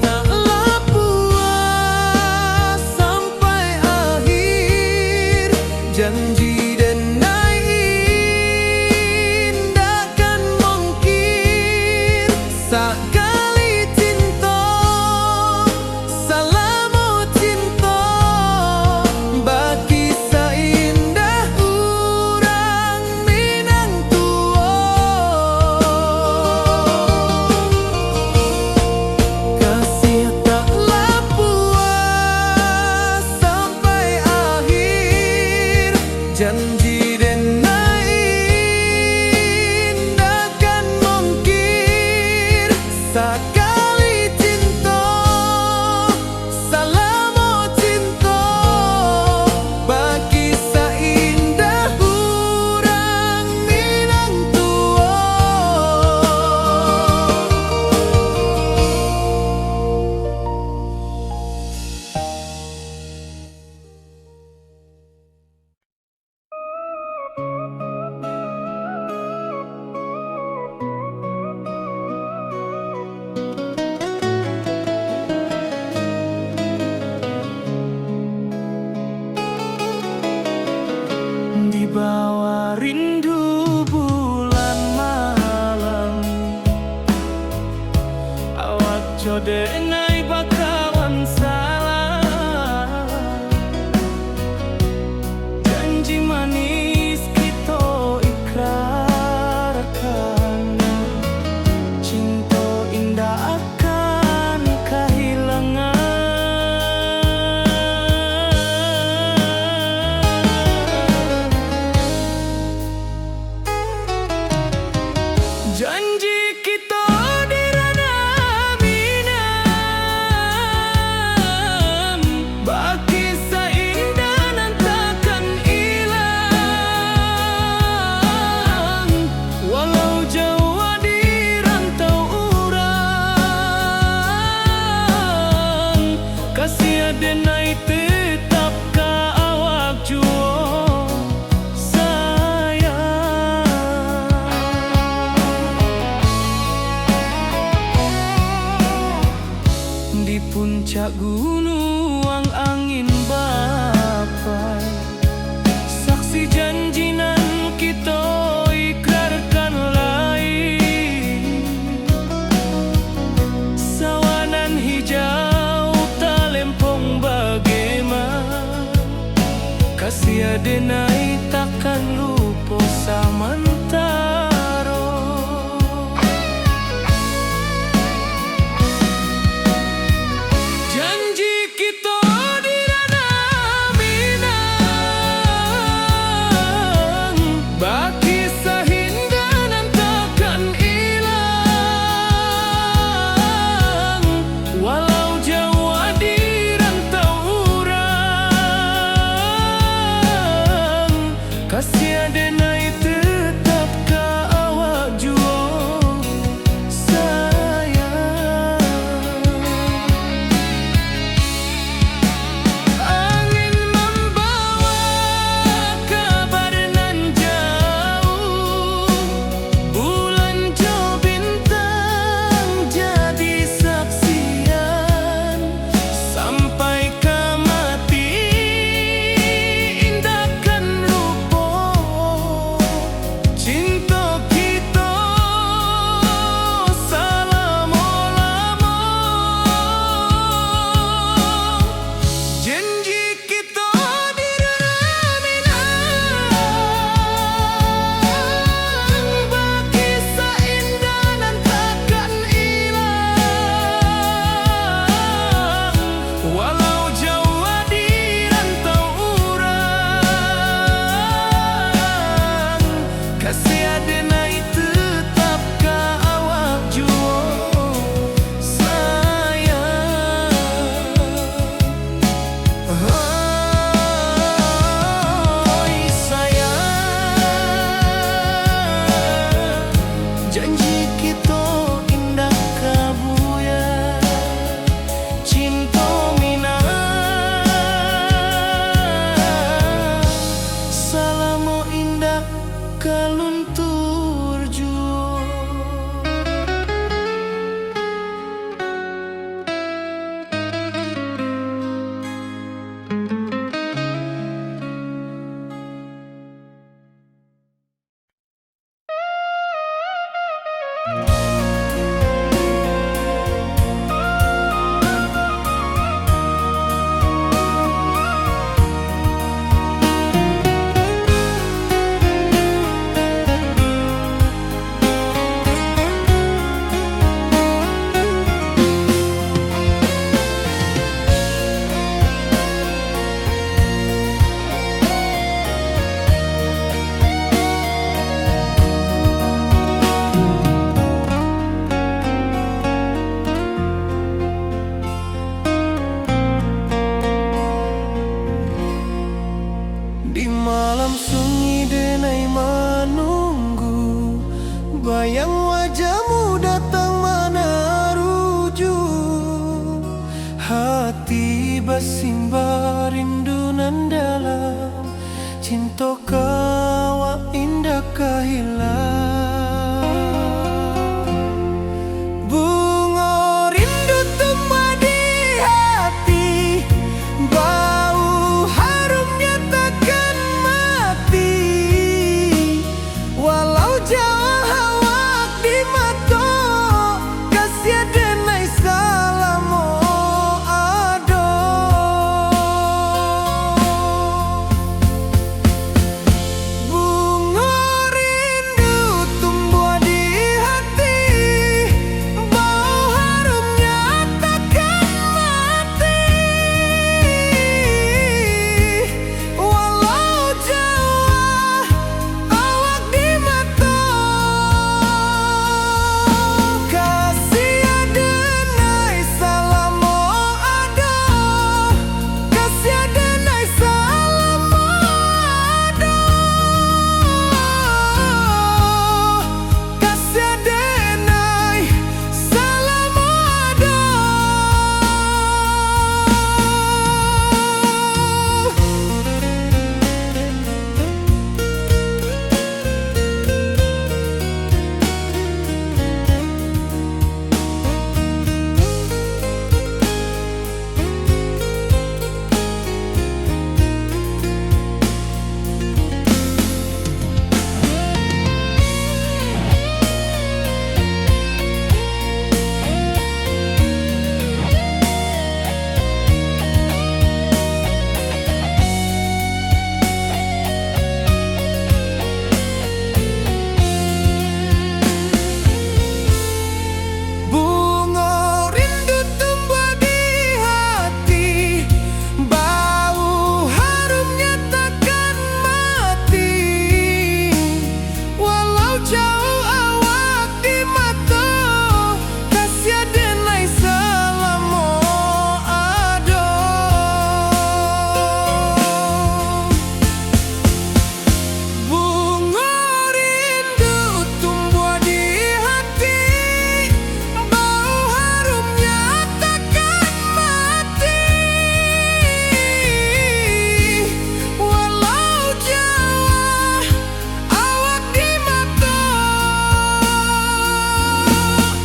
taklah puas sampai akhir janji denai indahkan mungkir sekali cinta selama cinta baki seindah urang Minang tua. Kasih taklah puas sampai akhir janji denai indahkan mungkir sekali cinta selama cinta baki seindah urang Minang tua. Di bawah rindu bulan malam awak jodenai bakawan salah janji manis kita ikrarkan cinta indah akan kehilangan janji kita di ranah Minang baki seindah nan takkan hilang walau Jawa di rantau urang kasih denai tetap ka awak juo sayang. Di puncak gunung angin bapai saksi janji nan kita ikrarkan lain sawanan hijau talempong bagaimana kasih denai takkan lupa samantaro janji kita hati bersimba rindu nan dalam, cinta kawa indah kehilang. Bunga rindu tumbuh di hati, bau harumnya takkan mati. Walau jauh awak di mata, kasih denai salamu ada. Bunga rindu tumbuh di hati, bau harumnya takkan mati. Walau jauh awak di mata, kasih denai salamu ada, kasih denai salamu ada, kasih denai salamu ada. Bunga rindu tumbuh di hati, bau harumnya takkan mati. Walau jauh awak di mata, kasih denai salamu ada. Bunga rindu tumbuh di hati, bau harumnya takkan mati. Walau jauh awak di mata,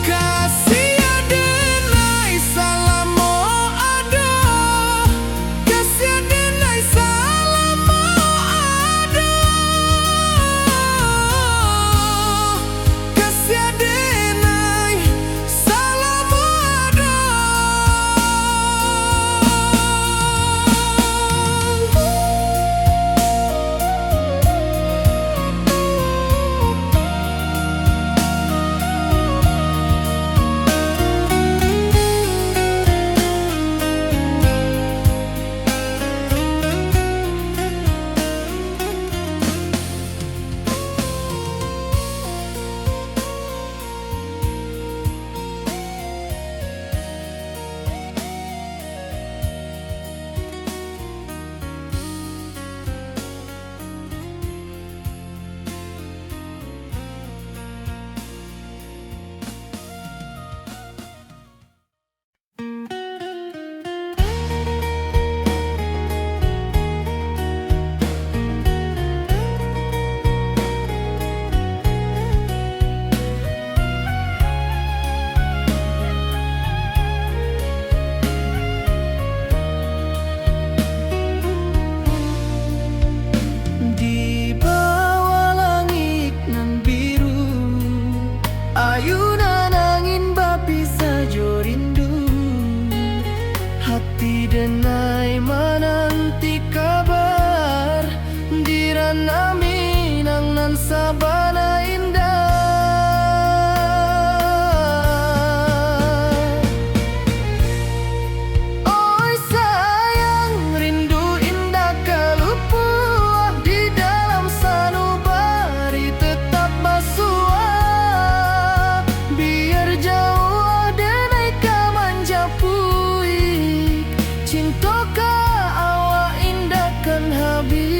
kasih denai salamu ada, kasih denai salamu ada, kasih denai salamu ada. Di bawah langit nan biru, ayunan angin bapi saja rindu. Hati denai menanti kabar, di ranah Minang nan sabana indah. Oi sayang, rindu indah kelupuah di dalam sanubari tetap basuah. Biar jauh denai kamanja puik, cinta ka awak indah kan habis.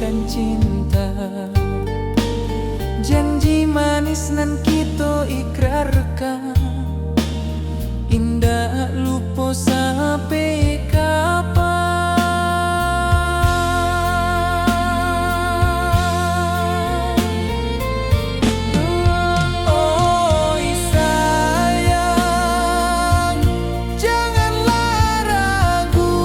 saksikan cinta. Janji manis nan kita ikrarkan, indah lupa sampai kapan. Oi sayang, janganlah ragu,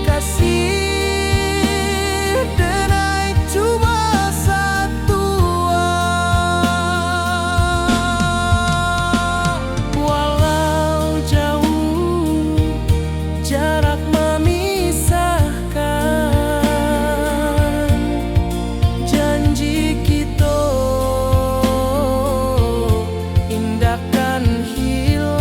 kasih denai cuma satu. Walau jauh jarak memisahkan, janji kita indahkan hilang.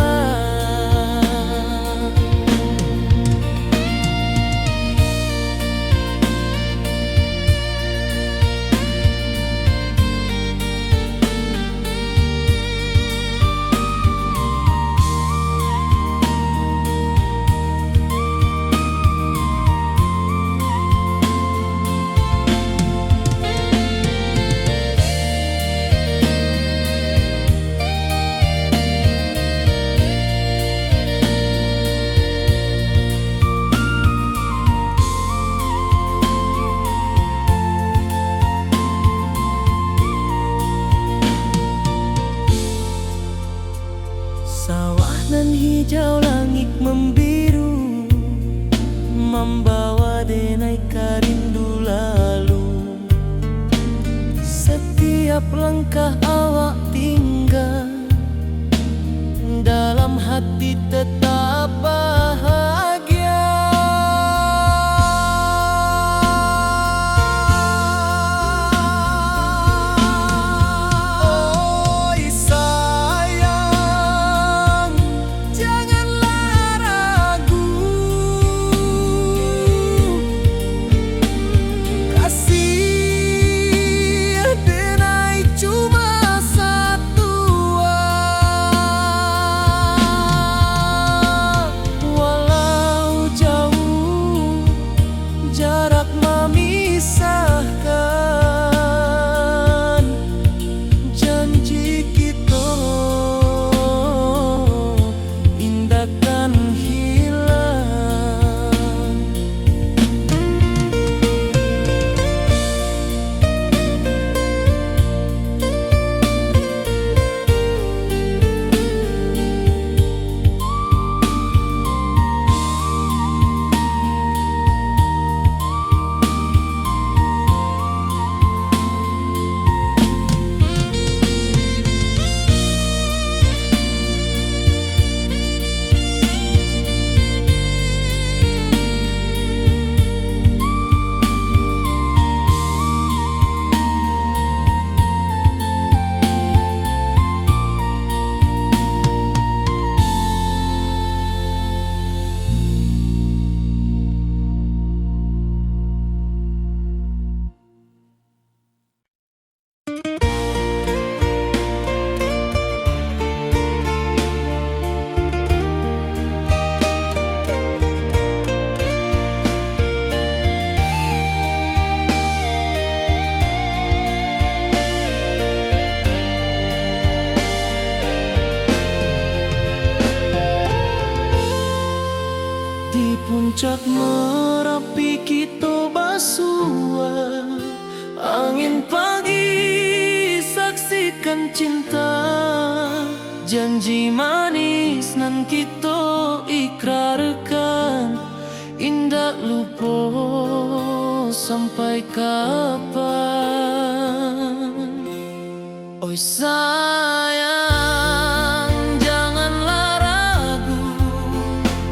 Sawah nan hijau, langit membiru, membawa denai karindu lalu. Setiap langkah awak tinggal, dalam hati tetap bahagia. Oi sayang, janganlah ragu, kasih denai cuma satu. Walau jauh jarak memisahkan, janji kita indahkan hilang. Di puncak Merapi kita bersua, angin pagi saksikan cinta. Janji manis nan kita ikrarkan, indah lupa sampai kapan. Oi sayang, janganlah ragu,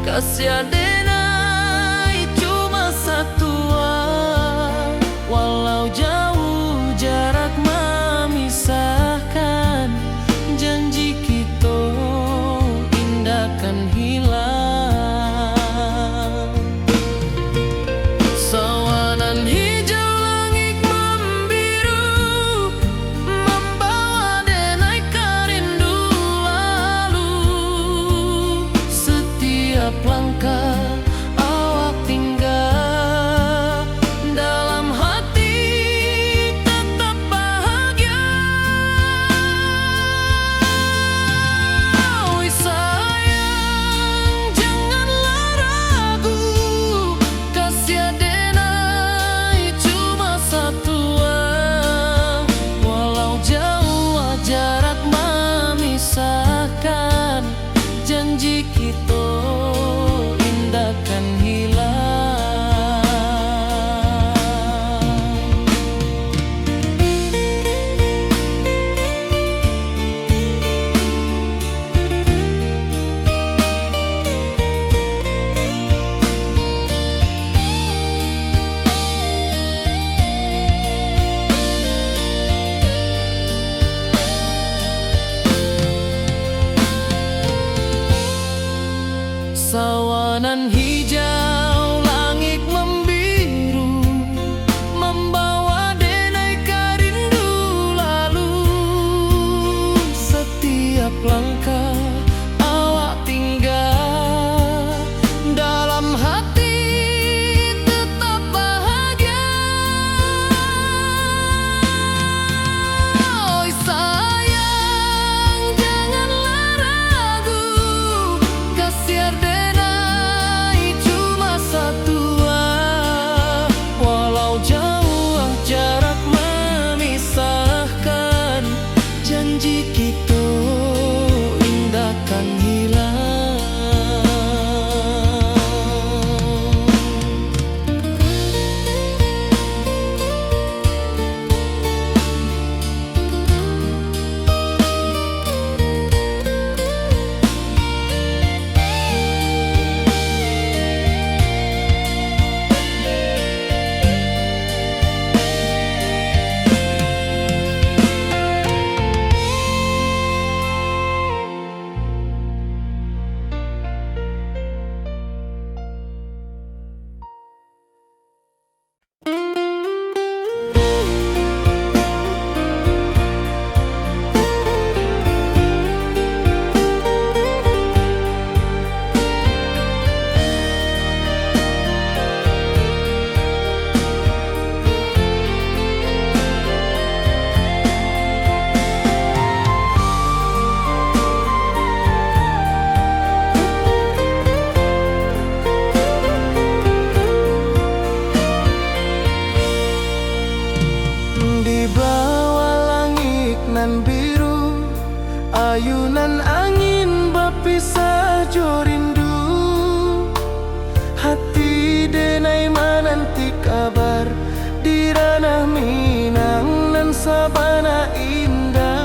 kasih denai cuma satu. Walau jauh jarak memisahkan, janji kita indahkan hilang. Sawanan hijau, langit membiru, membawa denai karindu lalu. Setiap langkah Sawanan hijau, langit membiru, membawa denai rindu lalu. Setiap langkah awak tinggal, dalam hati tetap bahagia. Oi sayang, janganlah ragu, kasiar denai cuma satu. Walau jauh jarak memisahkan, janji kita indahkan hilang. Di bawah langit nan biru, ayunan angin berpisah jo rindu. Hati denai menanti kabar di ranah Minang nan sabana indah.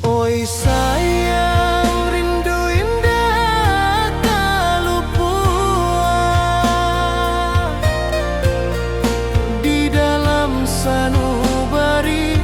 Oi sayang, rindu indah tak luput di dalam sanubari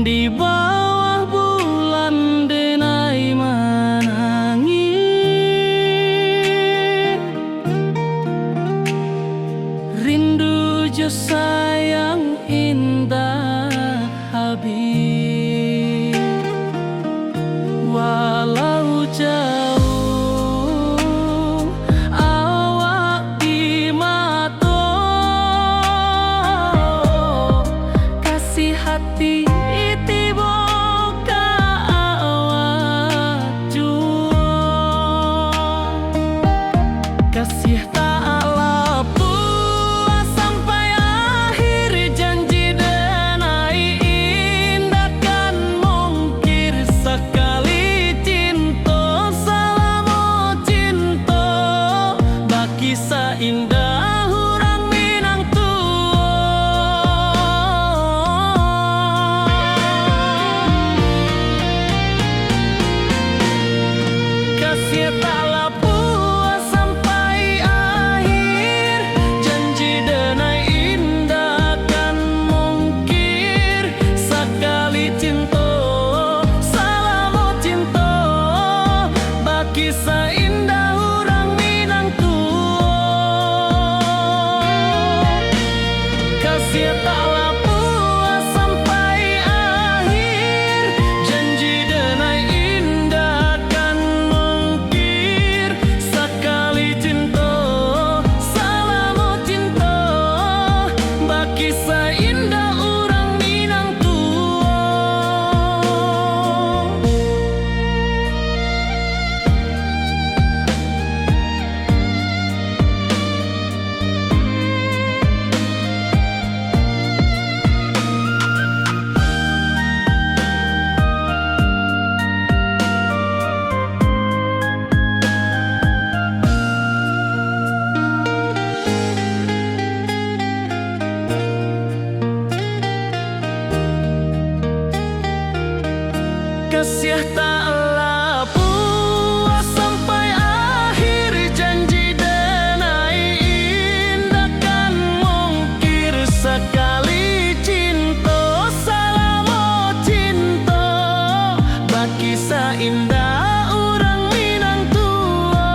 Di bawah bulan denai menangi, rindu jo sayang indah habis. Walau jauh awak di mata, kasih hati kasih tak puas sampai akhir, janji denai indah kan mungkir sekali cinta, selama cinta baki seindah orang Minang tua. Kasih taklah puas sampai akhir, janji denai indah kan mungkir sekali cinta, selama cinta baki seindah orang Minang tua. Kasih taklah puas sampai akhir, janji denai indah kan mungkir sekali cinta, selama cinta baki seindah orang Minang tua. Kasih taklah puas sampai akhir, janji denai indah kan mungkir sekali cinta, selama cinta baki seindah orang Minang tua.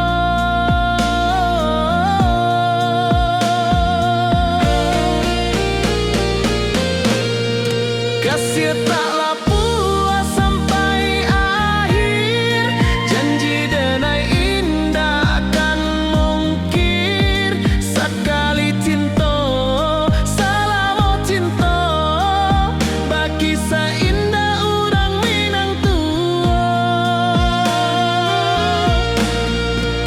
Kasih taklah puas sampai akhir, janji denai indah kan mungkir sekali cinta, selama cinta baki seindah orang Minang tua.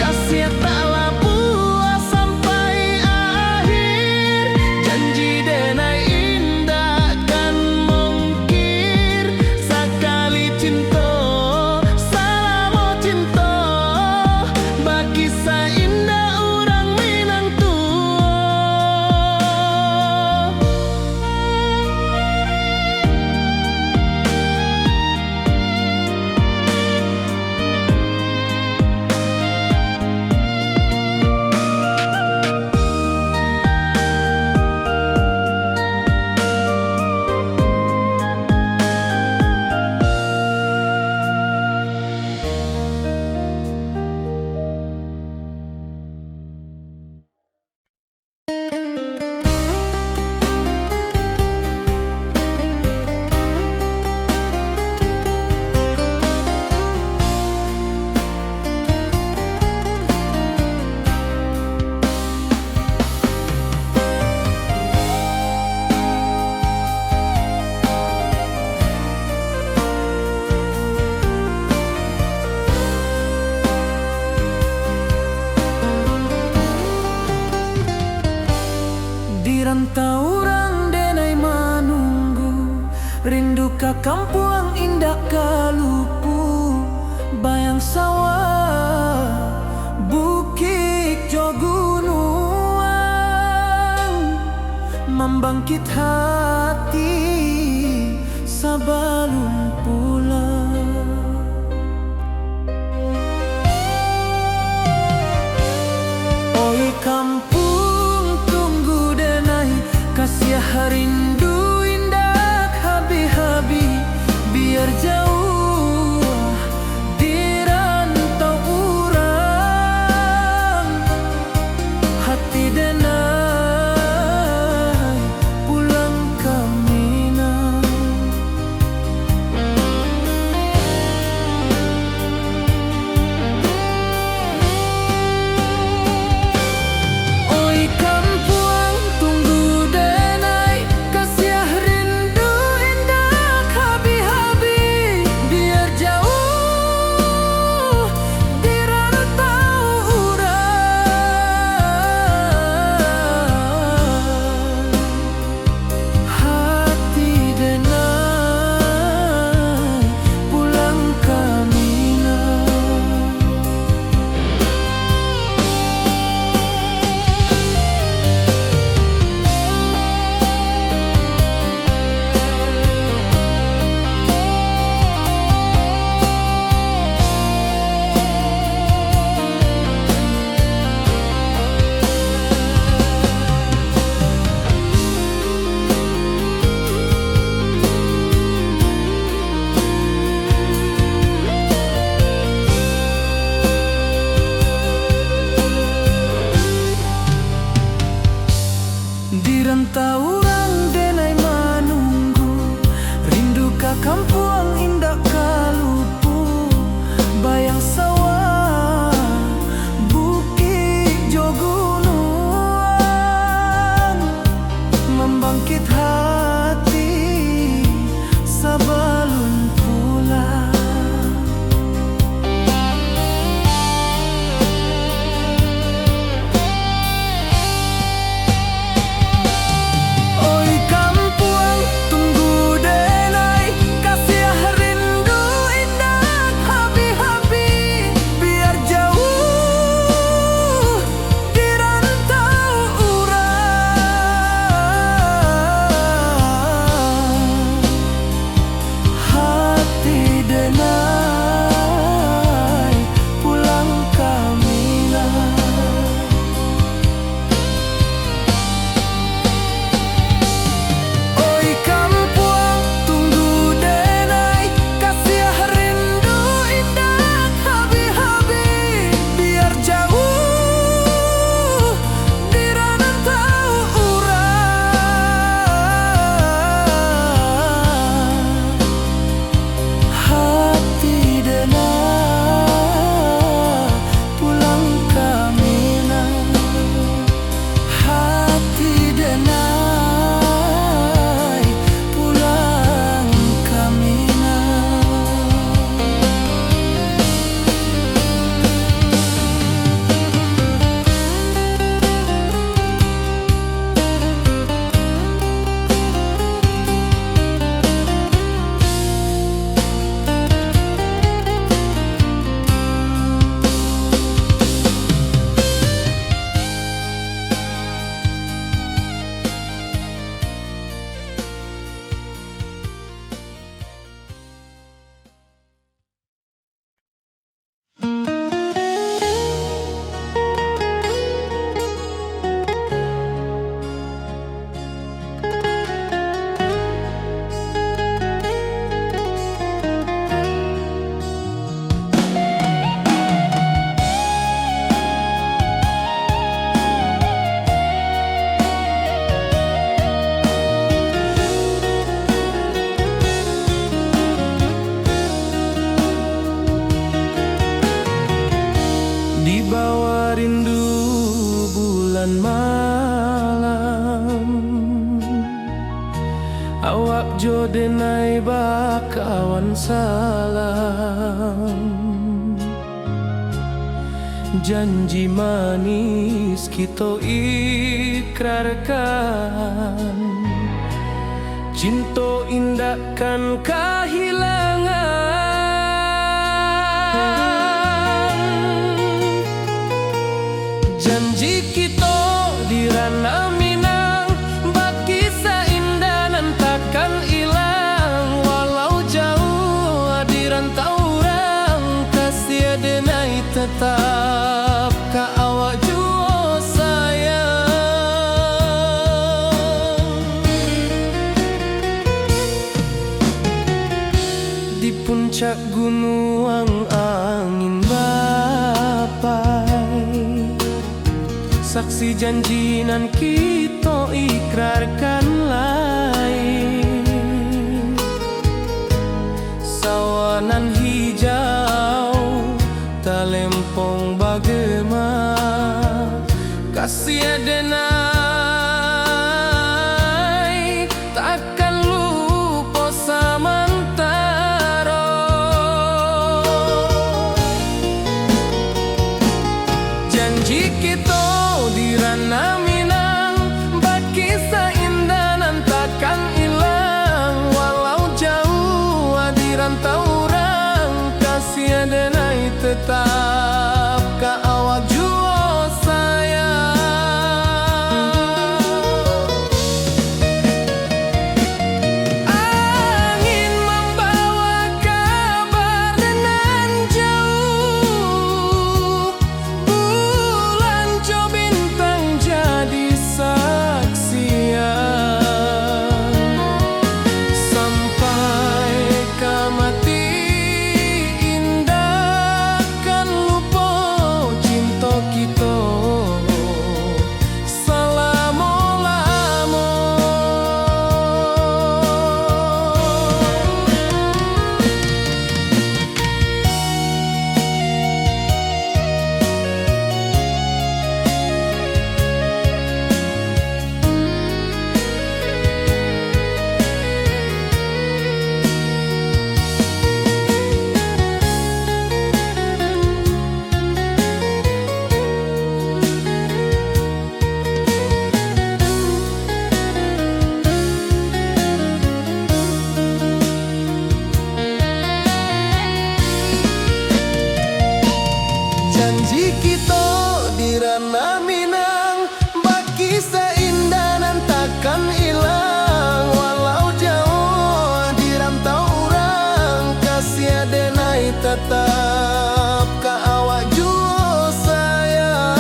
Kasih taklah puas sampai akhir, janji denai indah kan mungkir sekali cinta, selama cinta baki seindah orang Minang tua. Di rantau orang denai menunggu, rindu ka kampung indah kalupu, bayang sawah bukit jo gunung, membangkit hati sebelum pulang. rindu bulan malam, awak jo denai bakawan salam. Janji manis kita ikrarkan, cinta indahkan kehilangan. Janji kita di ranah Minang, baki seindah nan takkan hilang. Walau jauh di rantau orang, kasih denai tetap ka awak jua sayang. Di puncak gunung angin bapai, saksi janji nan kita ikrarkan lain. Sawanan hijau talempong bagema, kasih denai takkan lupa samantara. Janji kita di ranah Minang, baki seindah nan takkan hilang. Walau jauh di rantau orang, kasih denai tetap ka awak jua sayang. Angin membawa kabar nan jauh, bulan jo bintang jadi saksian. Sampai ke mati indah kan lupa cinta kita selama-lama. Janji kita di ranah Minang, baki seindah nan takkan hilang. Walau jauh di rantau orang, kasih denai tetap ka awak jua sayang.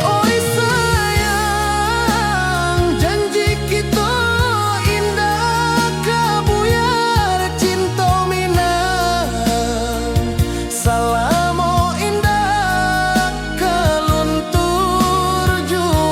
Oi sayang, janji kita indah kabuyar cinta Minang. Salamo indah keluntur jua.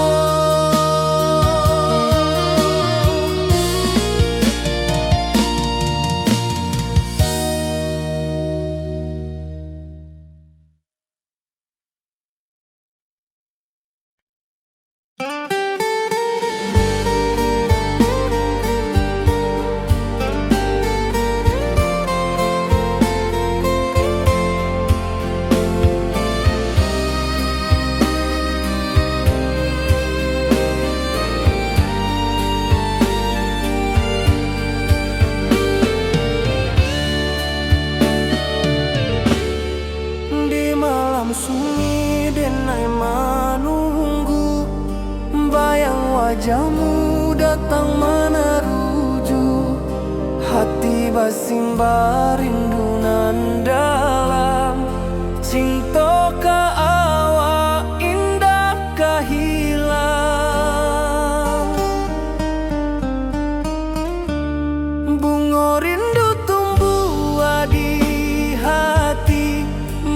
Di malam sunyi denai menunggu, bayang wajahmu datang meneruju. Hati basimba rindu nan dalam, cinta ka awak indah kahilang. Bunga rindu tumbuh di hati,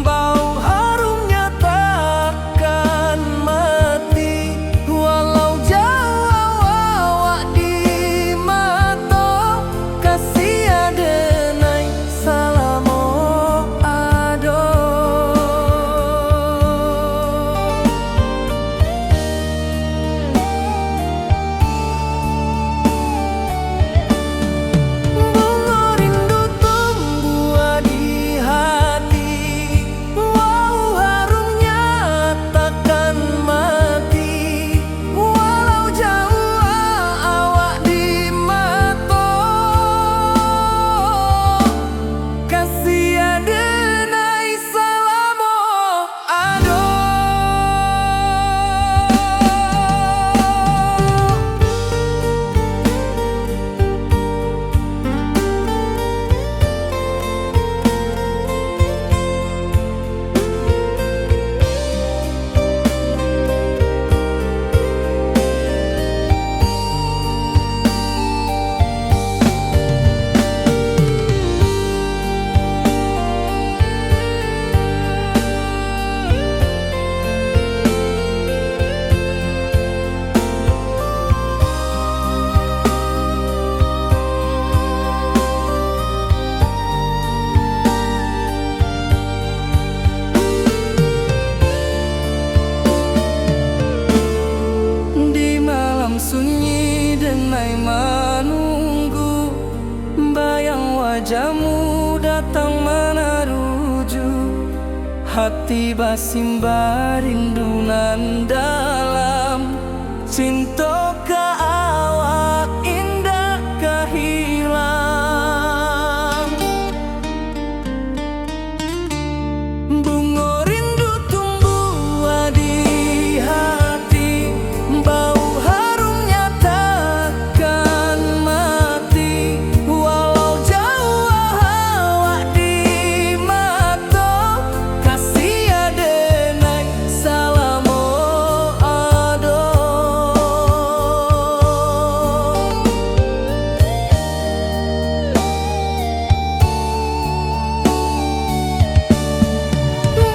bau harumnya takkan mati. Walau jauh awak di mata, kasih denai salamo wajahmu datang menaruju, hati basimba rindunan dalam cinta ke awak indah kehilang. Bunga rindu tumbuh di hati, bau harumnya takkan mati. Walau jauh awak di mata, kasih adenai salamo ado.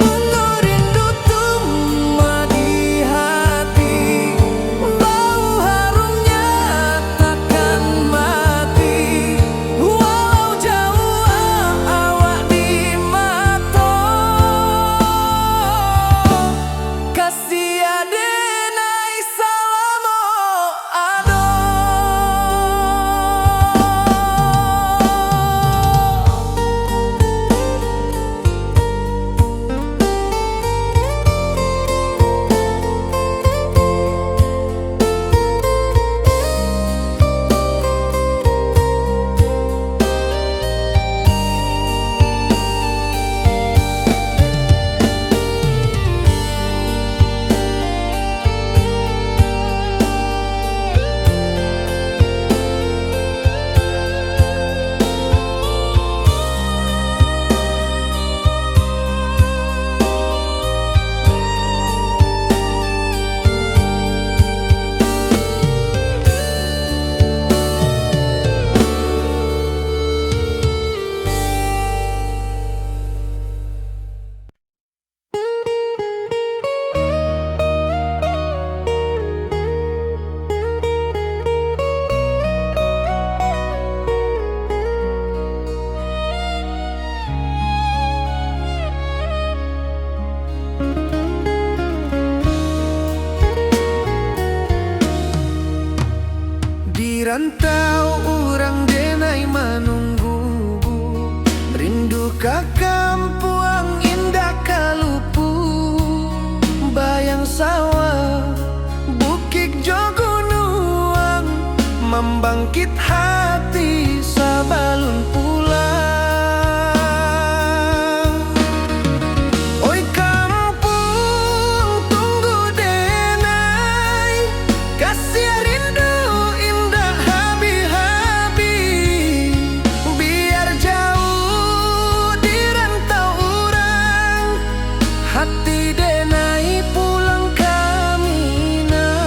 Bunga rindu tumbuh di hati, bau harumnya takkan mati. Walau jauh awak di mata, kasih adenai salamo ado. Di rantau urang denai menunggu, rindu ka kampuang indah kalupu. Bayang sawah, bukit jo gunung, membangkit hati sabalun pulang. Oi kampung tunggu denai, kasih rindu indah habi-habi. Biar jauh di rantau urang, hati denai pulang ke Minang.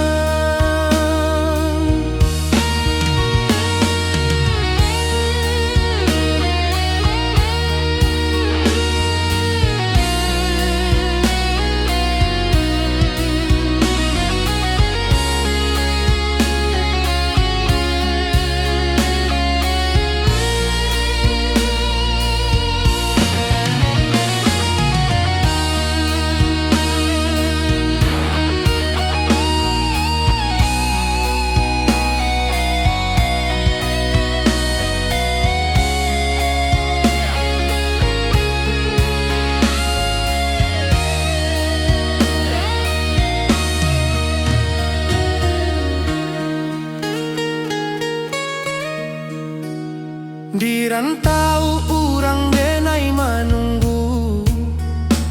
Di rantau urang denai menunggu,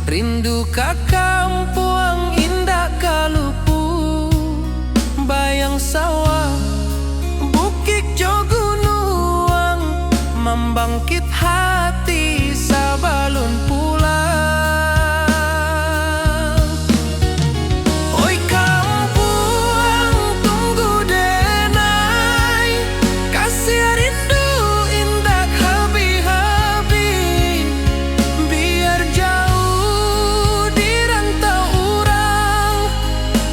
rindu ka kampuang indah kalupu. Bayang sawah, bukit jo gunung, membangkit hati sabalun pulang. Oi kampuang tunggu denai, kasih rindu indah habi-habi. Biar jauh di rantau urang,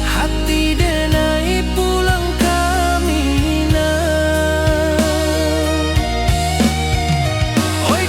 hati denai pulang ke Minang. Oi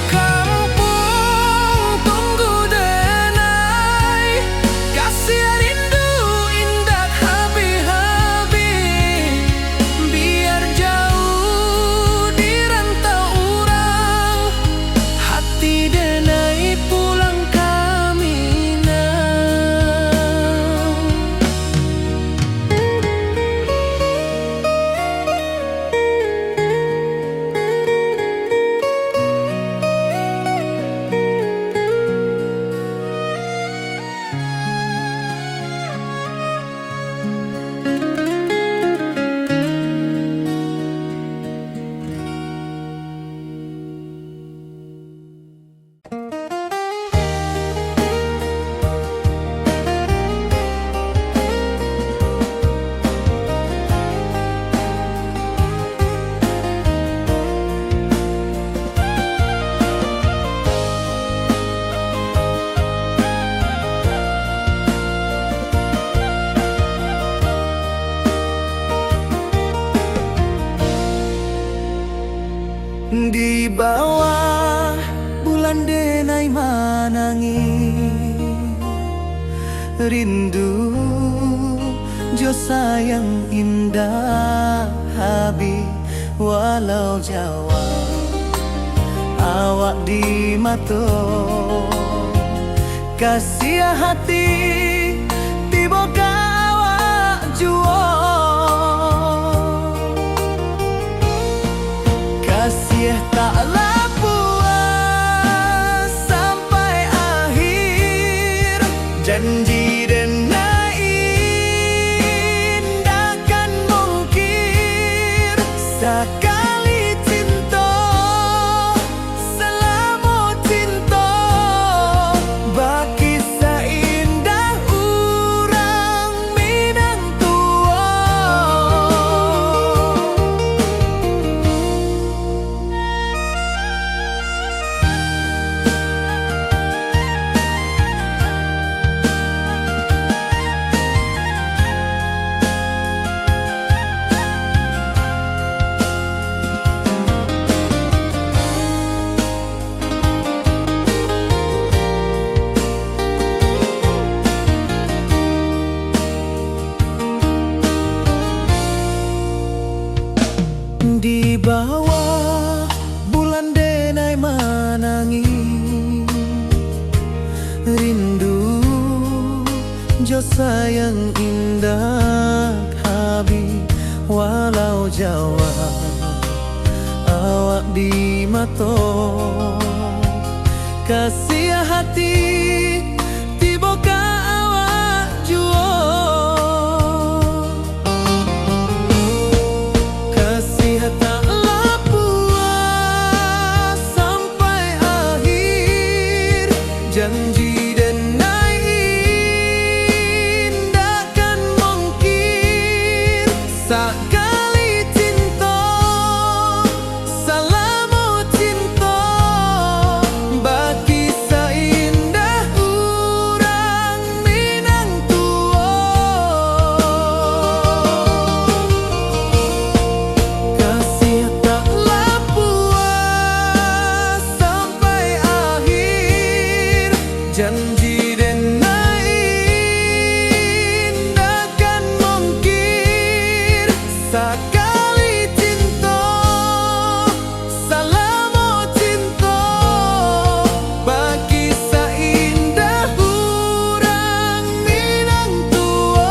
bulan denai manangi rindu jo sayang indah habi walau Jawa awak di mato kasih hati tiba awak juo kasih taklah puas sampai akhir janji denai indahkan mungkir sekali cinta selama cinta baki seindah urang Minang tua. Di bawah bulan denai manangi rindu jo sayang indah habi walau Jawa awak di mato kasih hati tiba ka awak juo taklah puas sampai akhir janji denai indahkan mungkir sekali cinta selama cinta baki seindah urang Minang tua kasih taklah puas sampai akhir janji denai indahkan mungkir sekali cinta selama cinta baki seindah urang Minang tua.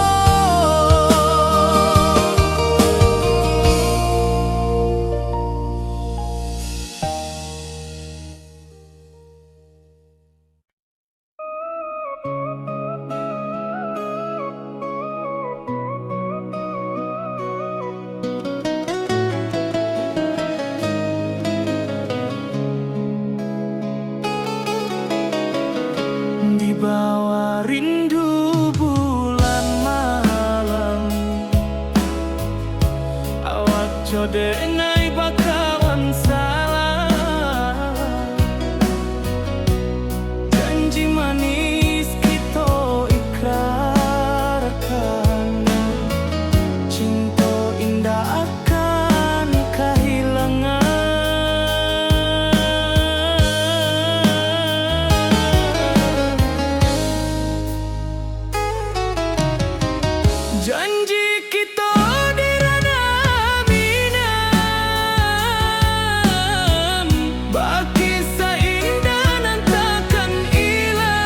Di bawah rindu bulan malam awak codengai bakawan salah janji manis kita ikrarkan cinta indah akan kehilangan janji kita di ranah Minang baki seindah nan takkan hilang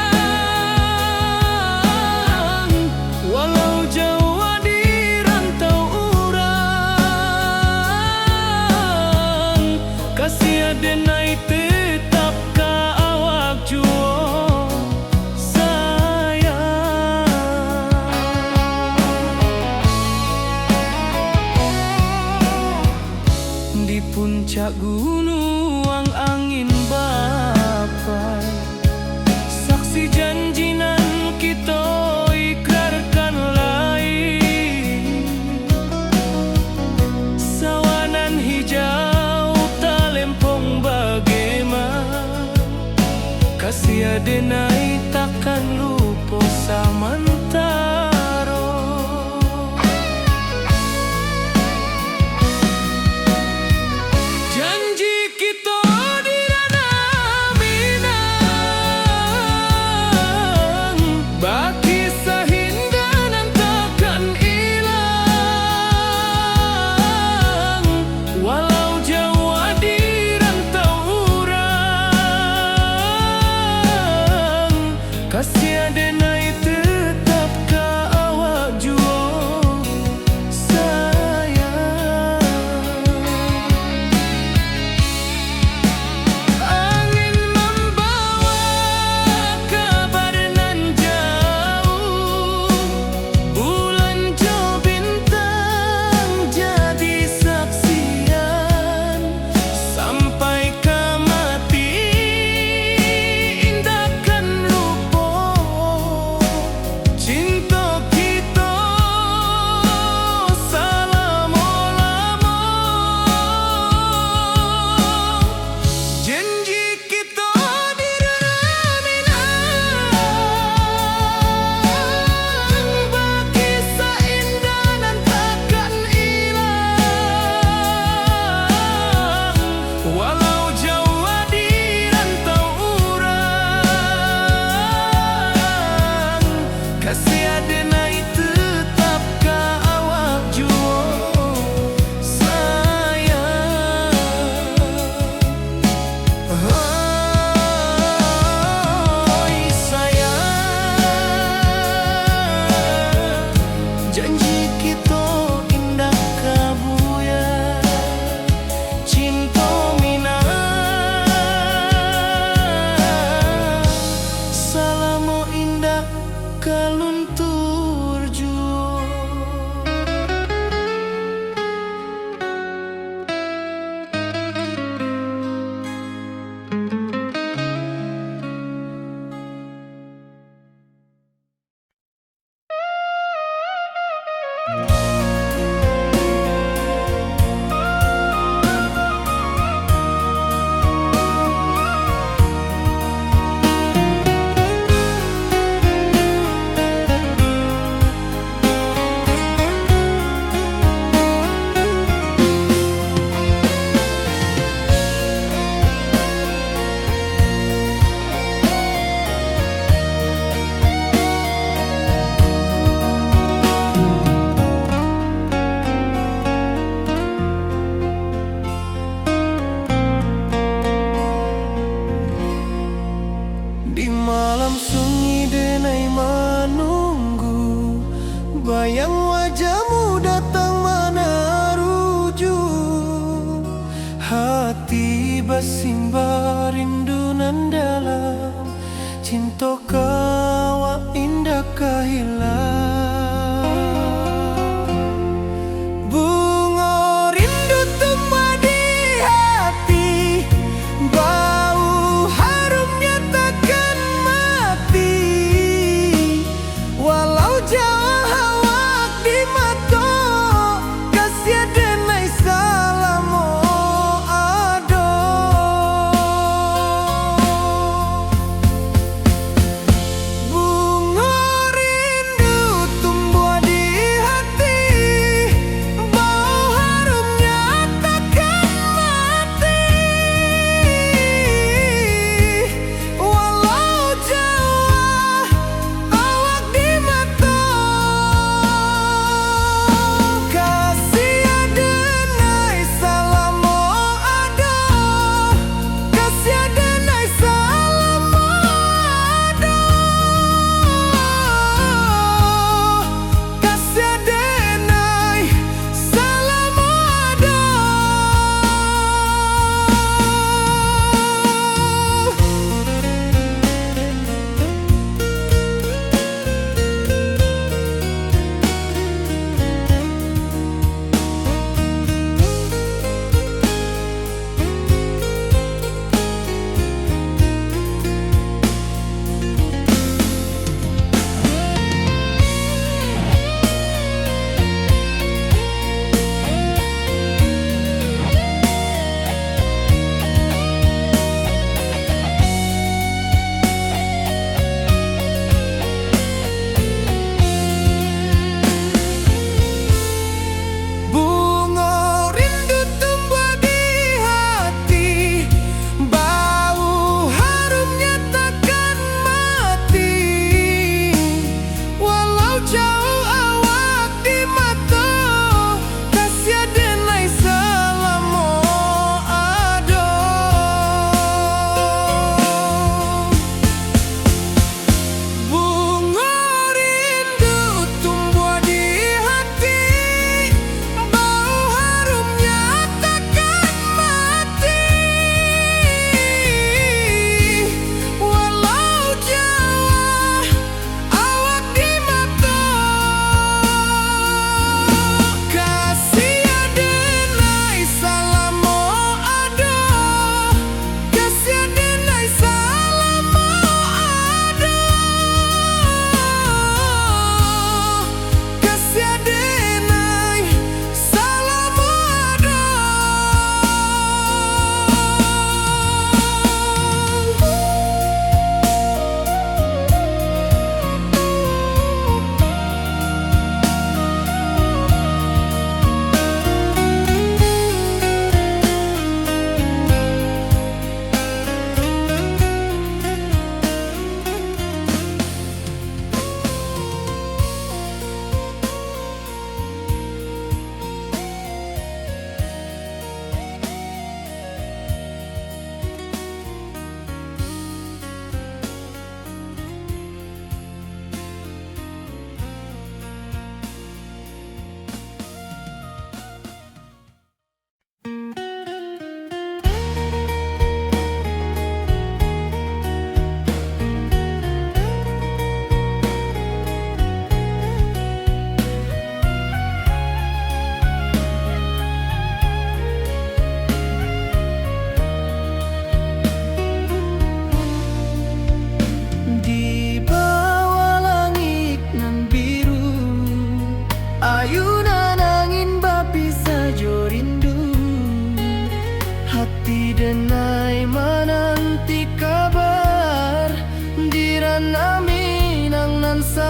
walau Jawa di rantau urang kasih denai tetap ka awak juo di puncak gunung angin bapai saksi janji nan kita ikrarkan lain sawanan hijau talempong bagaimana kasih denai takkan lupa samantara janji kita di ranah Minang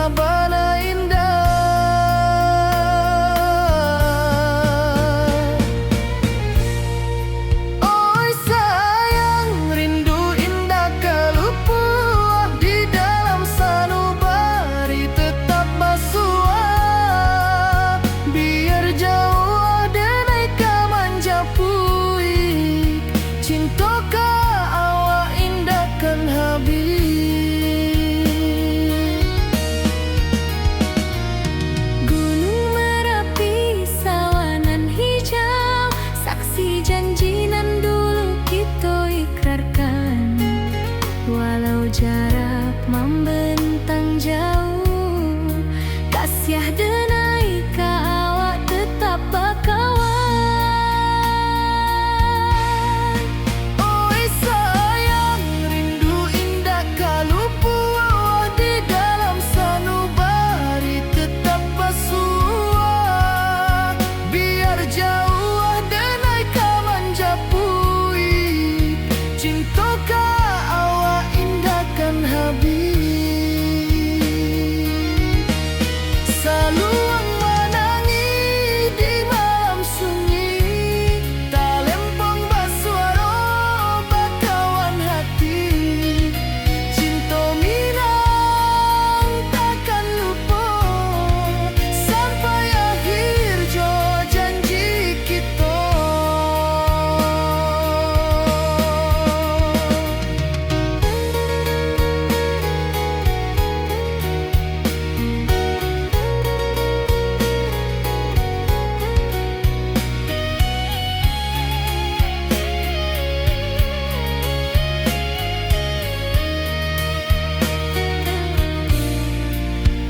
sabana indah. Oi sayang, rindu indah kalupua di dalam sanubari tetap basua. Biar jauh denai ka manjapui, cinta ka awak indah kan habis. Gunung Merapi, sawanan hijau, saksi janji nan dulu kita ikrarkan. Walau jarak membentang jauh, kasih denai ka awak tetap bakawan. Oi sayang, rindu indah kalupua di dalam sanubari tetap basua. Biar jauh denai ka manjapui, cinta ka awak indah kan habis. Saluang menangi di malam sunyi, talempong basuara bakawan hati. Cinta minang takkan lupa sampai akhir jo janji kita.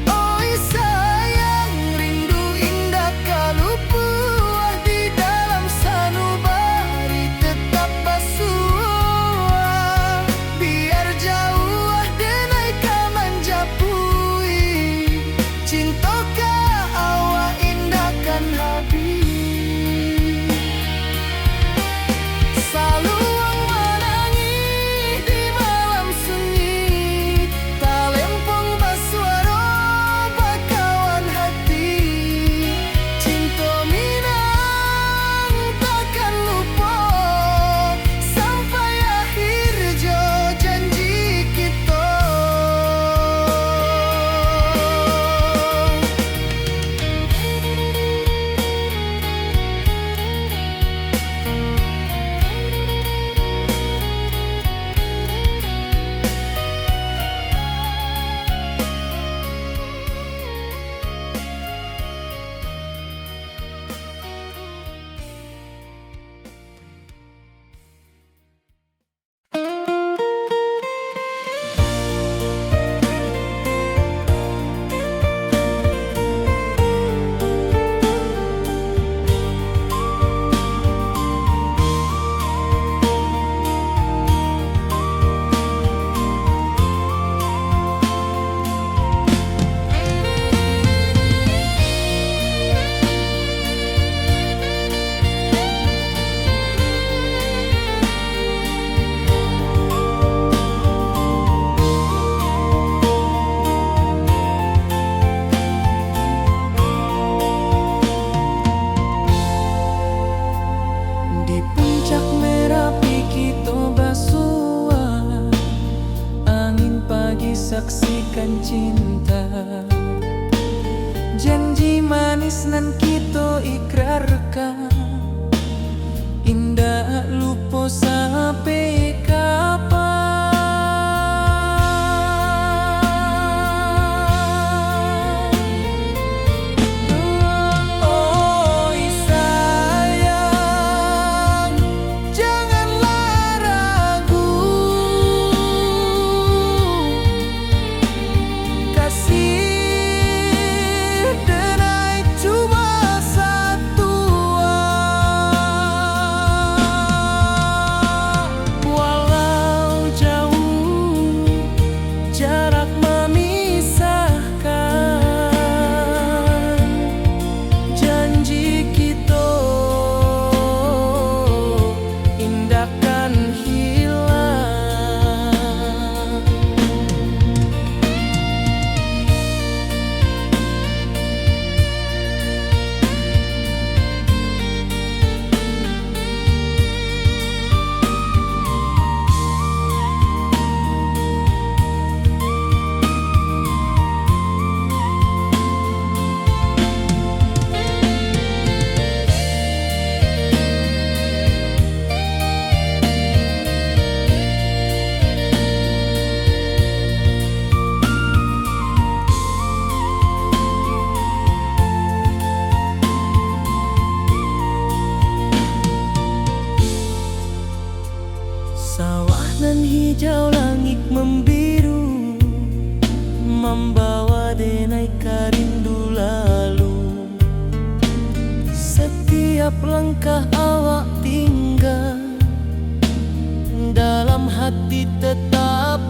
Oi sayang, rindu indah kalupua di dalam sanubari tetap basua. Biar jauh denai ka manjapui, cinta ka awak indah kan habis. Saluang menangi di malam sunyi, talempong basuara bakawan hati. Cinta minang takkan lupa sampai akhir jo janji kita. Di puncak Merapi kita basua, angin pagi saksikan cinta. Janji manis nan kita ikrarkan, indah lupa sampai kapan. Oi sayang, janganlah ragu, kasih denai cuma satu. hijau langit membiru, membawa denai rindu lalu. Setiap langkah awak tinggal, dalam hati tetap